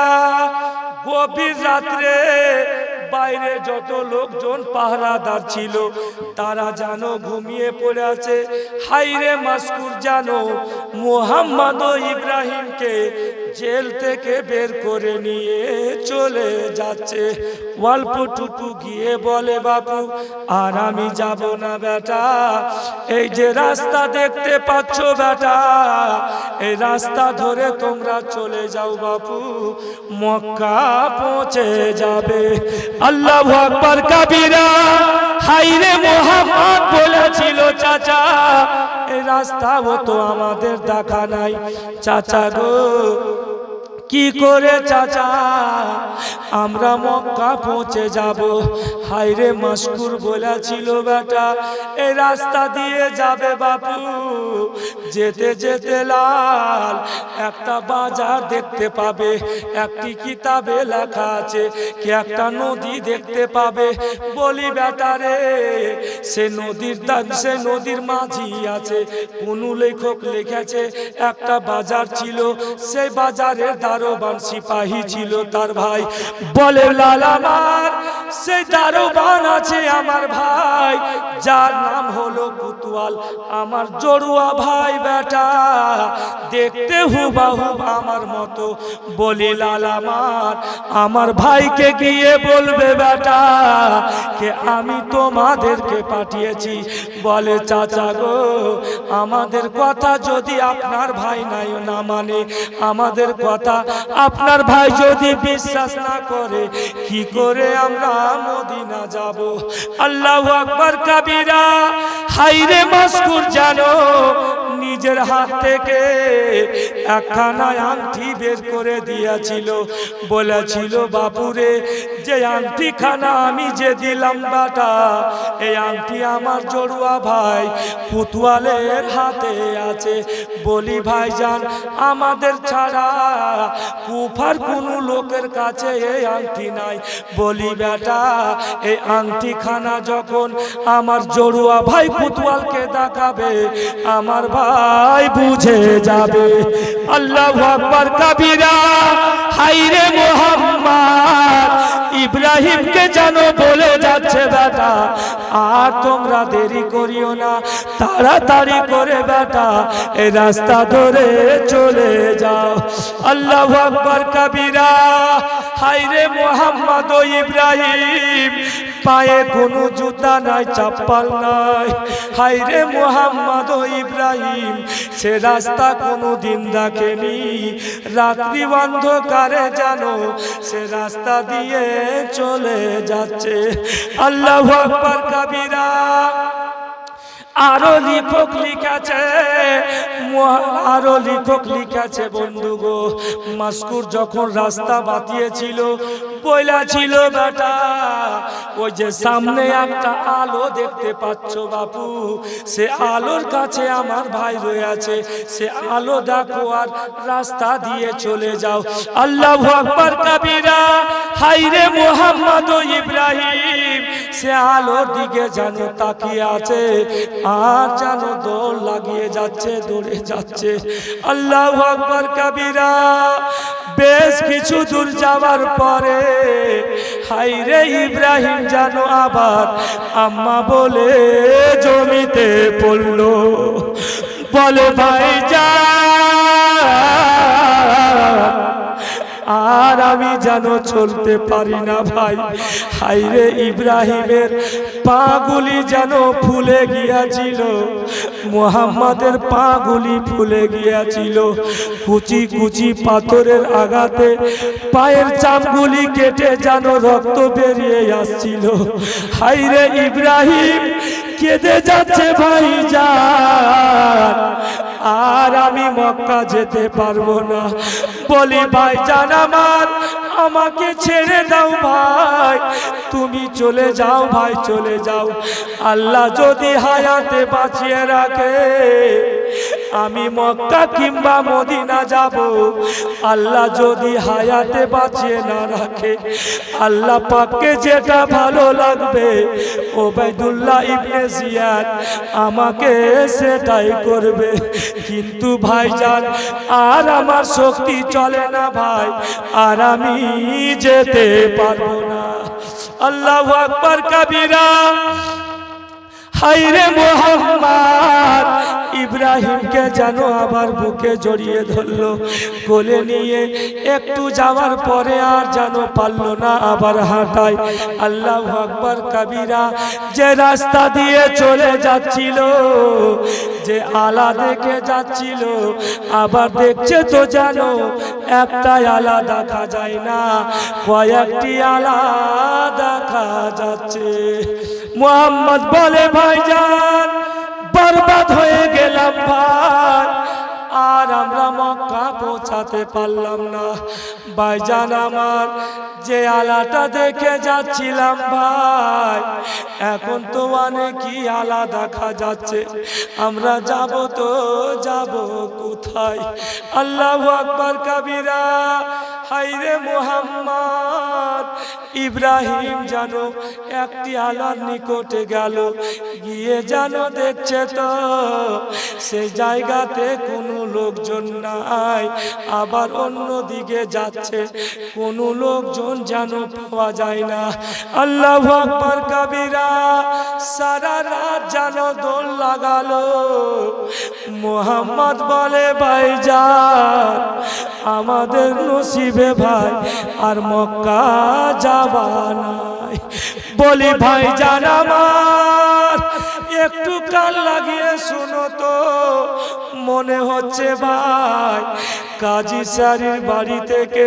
গভীর রাত্রে বাইরে যত লোকজন পাহারাদার ছিল তারা জানো ঘুমিয়ে পড়ে আছে। হায়রে মাসকুর জানো মুহাম্মদ ও ইব্রাহিমকে জেল থেকে বের করে নিয়ে চলে যাচ্ছে। অল্পটুকু গিয়ে বলে, বাপু আর আমি যাব না বেটা, এই যে রাস্তা দেখতে পাচ্ছ বেটা, এই রাস্তা ধরে তোমরা চলে যাও বাপু, মক্কা পৌঁছে যাবে। আল্লাহু আকবার কাবীরা। হায়রে মুহাম্মদ বলেছিল, চাচা এই রাস্তা তো আমাদের দেখা নাই। চাচা গো কি করে চাচা আমরা মক্কা পৌঁছে যাব? হায়রে মাসকুর বলেছিল, বেটা এই রাস্তা দিয়ে যাবে বাপু, যেতে যেতে লাল একটা বাজার দেখতে পাবে, একটি কিতাবে লেখা আছে কি একটা নদী দেখতে পাবে। বলি বেটা রে, সে নদীর মাঝি আছে, কোন লেখক লিখেছে একটা বাজার ছিল, সেই বাজারের দারোয়ান সিপাহী ছিল তার ভাই। বলে লাল আমার সেই দারোয়ান আছে আমার ভাই, যার নাম হলো কোতোয়াল, আমার জড়ুয়া ভাই বেটা, দেখতে হুবাহু আমার মতো। বলি লাল আমার ভাইকে গিয়ে বলবে বেটা কে আমি তোমাদেরকে পাঠিয়েছি। বলে চাচা গো, আমাদের কথা যদি আপনার ভাই নাই না মানে, আমাদের কথা আপনার ভাই যদি বিশ্বাস না করে, কি করে আমরা মদিনা যাব? আল্লাহু আকবার কাবীরা। হাইরে মাসকুর জানো, নিজের হাত থেকে একখানা আংটি বের করে দিয়েছিল, বলেছিল বাপুরে যে আংটি খানা আমি যে দিলাম বাটা, এই আংটি আমার জড়ুয়া ভাই কোতোয়ালের হাতে আছে। বলি ভাইজান, আমাদের ছাড়া কুফার কোনো লোকের কাছে এই আংটি নাই। বলি বেটা, এই আংটি খানা যখন আমার জড়ুয়া ভাই কোতোয়ালকে দেখাবে, আমার ভাই বুঝে যাবে। আল্লাহু আকবার কাবীরা। হাইরে মোহাম্মদ ইব্রাহিমকে জানো বলে যাচ্ছে বেটা, আর তোমরা দেরি করিও না, তাড়াতাড়ি করে বেটা এই রাস্তা ধরে চলে যাও। আল্লাহু আকবার কাবীরা। হাইরে মোহাম্মদ ও ইব্রাহিম, পায়ে কোনো জুতা নাই, চপ্পল নাই। হাইরে মোহাম্মদ ও ইব্রাহিম, সে রাস্তা কোনো দিন দেখেনি, রাত্রি অন্ধকারে জানো সে রাস্তা দিয়ে চলে যাচ্ছে। আল্লাহু আকবার কাবীরা। আরো লেখক লিখেছে, আরো লেখক লিখেছে বন্ধু গো, মাসকুর যখন রাস্তা বাতিয়েছিল বলেছিল বেটা, ওই যে সামনে একটা আলো দেখতে পাচ্ছ বাপু, সে আলোর কাছে আমার ভাই রয়েছে, সে আলো দেখো আর রাস্তা দিয়ে চলে যাও। আল্লাহু আকবার কাবীরা। হাইরে মুহাম্মদ ও ইব্রাহিম, সে আলোর দিকে যেন তাকিয়ে আছে, আর যেন দৌড় লাগিয়ে যাচ্ছে, দৌড়ে যাচ্ছে। আল্লাহু আকবার কাবীরা। বেশ কিছু দূর যাওয়ার পরে হাইরে ইব্রাহিম যেন আবার আম্মা বলে জমিতে পড়লো। বলে ভাইজান, আর আমি যেন চলতে পারি না ভাই। হাইরে ইব্রাহিমের পাগুলি যেন ফুলে গিয়াছিল, মুহাম্মাদের পাগুলি ফুলে গিয়াছিল, কুচি কুচি পাথরের আঘাতে পায়ের চামগুলি কেটে যেন রক্ত বেরিয়ে আসছিল। হাইরে ইব্রাহিম কেঁদে যাচ্ছে ভাইজান, আর আমি মক্কা যেতে পারবো না। বলি ভাইজান আমার, আমাকে ছেড়ে দাও ভাই, তুমি চলে যাও ভাই, চলে যাও। আল্লাহ যদি হায়াতে বাঁচিয়ে রাখে, আমি মক্কা কিংবা মদিনা যাব। আল্লাহ যদি হায়াতে বাঁচিয়ে না রাখে, আল্লাহ পাককে যেটা ভালো লাগবে ওবাইদুল্লাহ ইবনে জিয়াদ আমাকে সেটাই করবে। কিন্তু ভাইজান আর আমার শক্তি চলে না ভাই, আর আমি যেতে পারবো না। আল্লাহু আকবার কাবীরা। হাইরে মুহাম্মদ ইব্রাহিমকে যেন আবার বুকে জড়িয়ে ধরলো, কোলে নিয়ে একটু যাওয়ার পরে আর যেন পারলো না আবার হাঁটায়। আল্লাহু আকবার কাবীরা। যে রাস্তা দিয়ে চলে যাচ্ছিল, যে আলা দেখে যাচ্ছিল, আবার দেখছে তো যেন একটাই আলা দেখা যায় না, কয়েকটি আলা দেখা যাচ্ছে। মুহাম্মদ বলে ভাইজান বরবাদ হয়ে গেলাম ভাই, আর আমরা মক্কা পৌঁছাতে পারলাম না। ভাইজান আমার, যে আলাটা দেখে যাচ্ছিলাম ভাই, এখন তো অনেকই আলা দেখা যাচ্ছে, আমরা যাব তো যাব কোথায়? আল্লাহু আকবার কাবীরা। হাইরে মুহাম্মদ ইব্রাহিম জানো একটি আলার নিকটে গেল, গিয়ে জানো দেখছে তো সেই জায়গাতে কোনো লোকজন নাই, আবার অন্য দিকে যাচ্ছে কোনো লোকজন জানো পাওয়া যায় না। আল্লাহু আকবার কাবীরা। সারা রাত জানো দোল লাগালো। মুহাম্মদ বলে ভাইজান আমাদের নসিবে ভাই আর মক্কা যাওয়া নাই। বলি ভাইজান আমার একটু কান লাগিয়ে শুনো তো, মনে হচ্ছে ভাই কাজী সারির বাড়ি থেকে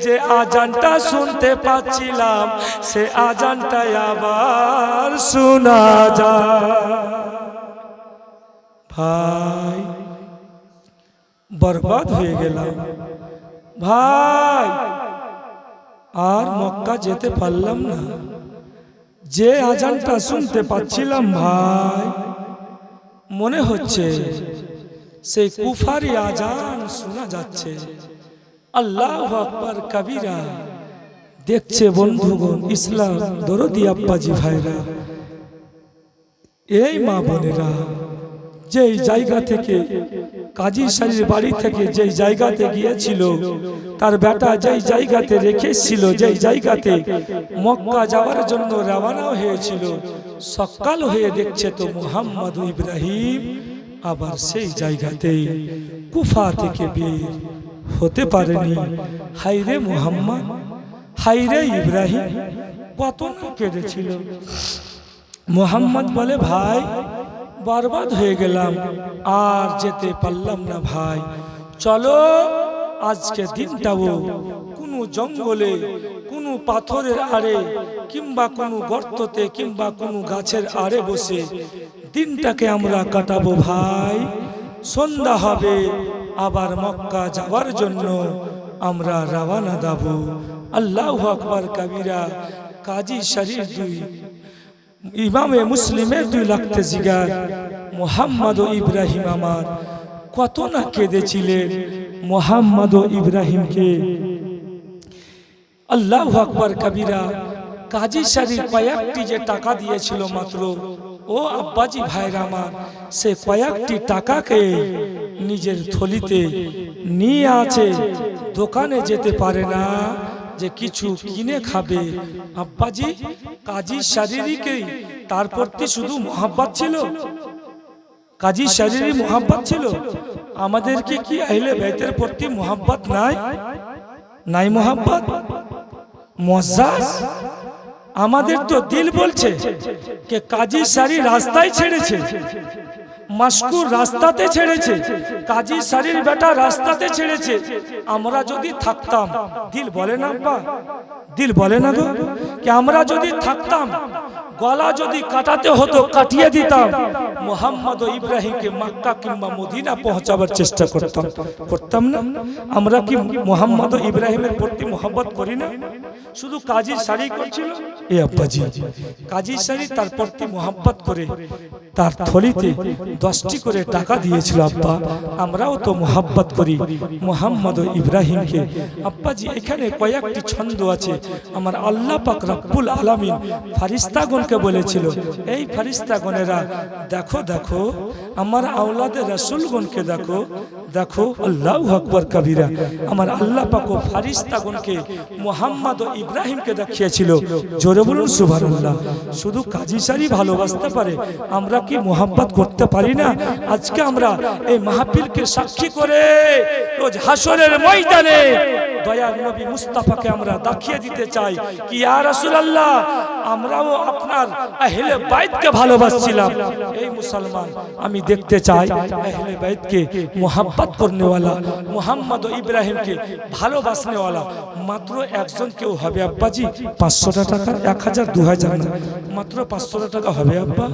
যে আজানটা শুনতে পাচ্ছিলাম সে আজানটাই আবার শোনা যায়। ভাই বরবাদ হয়ে গেলাম ভাই, আর মক্কা যেতে পারলাম না। যে আজানটা শুনতে পাচ্ছিলাম ভাই মনে হচ্ছে সেই কুফারি আজান শোনা যাচ্ছে। আল্লাহু আকবার কাবীরা। দেখছে বন্ধুগণ, ইসলাম দরদি আব্বাজি ভাইরা, এই মা বোনেরা, যেই জায়গা থেকে কাজী সারির বাড়ি থেকে যেই জায়গাতে গিয়েছিল, তার বেটা যেই জায়গাতে রেখেছিল, যেই জায়গাতে মক্কা যাওয়ার জন্য রওনা হয়েছিল, সকাল হয়ে দেখছে তো মুহাম্মদ ইব্রাহিম আবার সেই জায়গাতেই কুফা থেকে বের হতে পারেনি। হাইরে মুহাম্মদ, হাইরে ইব্রাহিম, কত না কেঁদেছিল। মুহাম্মদ বলে ভাই বরবাদ হয়ে গেলাম, আর যেতে পারলাম না ভাই, চলো আজকে দিনটাও কোনো জঙ্গলে, কোনো পাথরের আড়ে, কিংবা কোনো গর্ততে, কিংবা কোনো গাছের আড়ে বসে দিনটাকে আমরা কাটাবো ভাই। সন্ধ্যা হবে আবার মক্কা যাওয়ার জন্য আমরা রওনা দেব। আল্লাহু আকবার কাবীরা। কাজী শরীর দুই, ইমামে মুসলিমের 2 লাখতে জিগার মুহাম্মদ ও ইব্রাহিম আমার কত না কেঁদেছিলেন মুহাম্মদ ও ইব্রাহিমকে। আল্লাহু আকবার কাবীরা। কাজী শরীর কয়েকটি যে টাকা দিয়েছিল মাত্র, ও আব্বাজি ভাইরা আমার, সে কয়েকটি টাকাকে নিজের থলিতে নিয়ে আছে, দোকানে যেতে পারে না যে কিছু কিনে খাবে। আব্বাজি কাজী শরীরকে তার প্রতি শুধু মোহাব্বত ছিল, কাজী শরীরই মোহাব্বত ছিল। আমাদের কি আহলে বাইতের প্রতি মোহাব্বত নাই? নাই মোহাব্বত, মুআজ্জাজ। আমাদের তো দিল বলছে যে কাজী শরীর রাস্তায় ছেড়েছে, মাশকুর রাস্তাতে ছেড়েছে, কাজী শরীর বেটা রাস্তাতে ছেড়েছে। আমরা যদি থাকতাম, দিল বলে না আব্বা, দিল বলে না গো, कि আমরা যদি থাকতাম, গলা যদি কাটাতে হতো কাটিয়ে দিতাম, মুহাম্মদ ও ইব্রাহিমকে মক্কা কিংবা মদিনা পৌঁছাবার চেষ্টা করতাম না? আমরা কি মুহাম্মদ ও ইব্রাহিমের প্রতি মোহাব্বত করি না? শুধু কাজী শরীর করছিল। এ আব্বাজি কাজী শরীর তার প্রতি মোহাব্বত করে তার থলিতে 10টি করে টাকা দিয়েছিল। আব্বা আমরাও তো মোহাব্বত করি মুহাম্মদ ও ইব্রাহিমকে। আব্বাজি এখানে কয়েকটি ছন্দ আছে। আমার আল্লাহ পাক রব্বুল আলামিন ফেরেশতাগণকে বলেছিল, এই ফেরেশতাগণেরা দেখো দেখো আমার আওলাদে রাসূলগণকে দেখো দেখো। আল্লাহু আকবার কবীরা। আমার আল্লাহ পাক ফেরেশতাগণকে মুহাম্মদ ও ইব্রাহিমকে দেখিয়েছিল। জোরে বলুন সুবহানাল্লাহ। শুধু কাজী শরীর ভালোবাসতে পারে, আমরা কি মোহাব্বত করতে পারি না? আজকে আমরা এই মাহফিলকে সাক্ষী করে রোজ হাসরের ময়দানে দয়ার নবী মুস্তাফাকে আমরা দেখিয়ে দিতে চাই কি ইয়া রাসূলুল্লাহ আমরাও আপনার আহলে বাইতকে ভালোবাসছিলাম। এই মুসলমান আমি দেখতে চাই আহলে বাইতকে মোহাব্বত করনে वाला, মুহাম্মদ ও ইব্রাহিমকে ভালোবাসনে वाला মাত্র একজন কেউ হবে। আব্বাজি 500 টাকা, 1000, 2000 না, মাত্র 500 টাকা হবে আব্বা।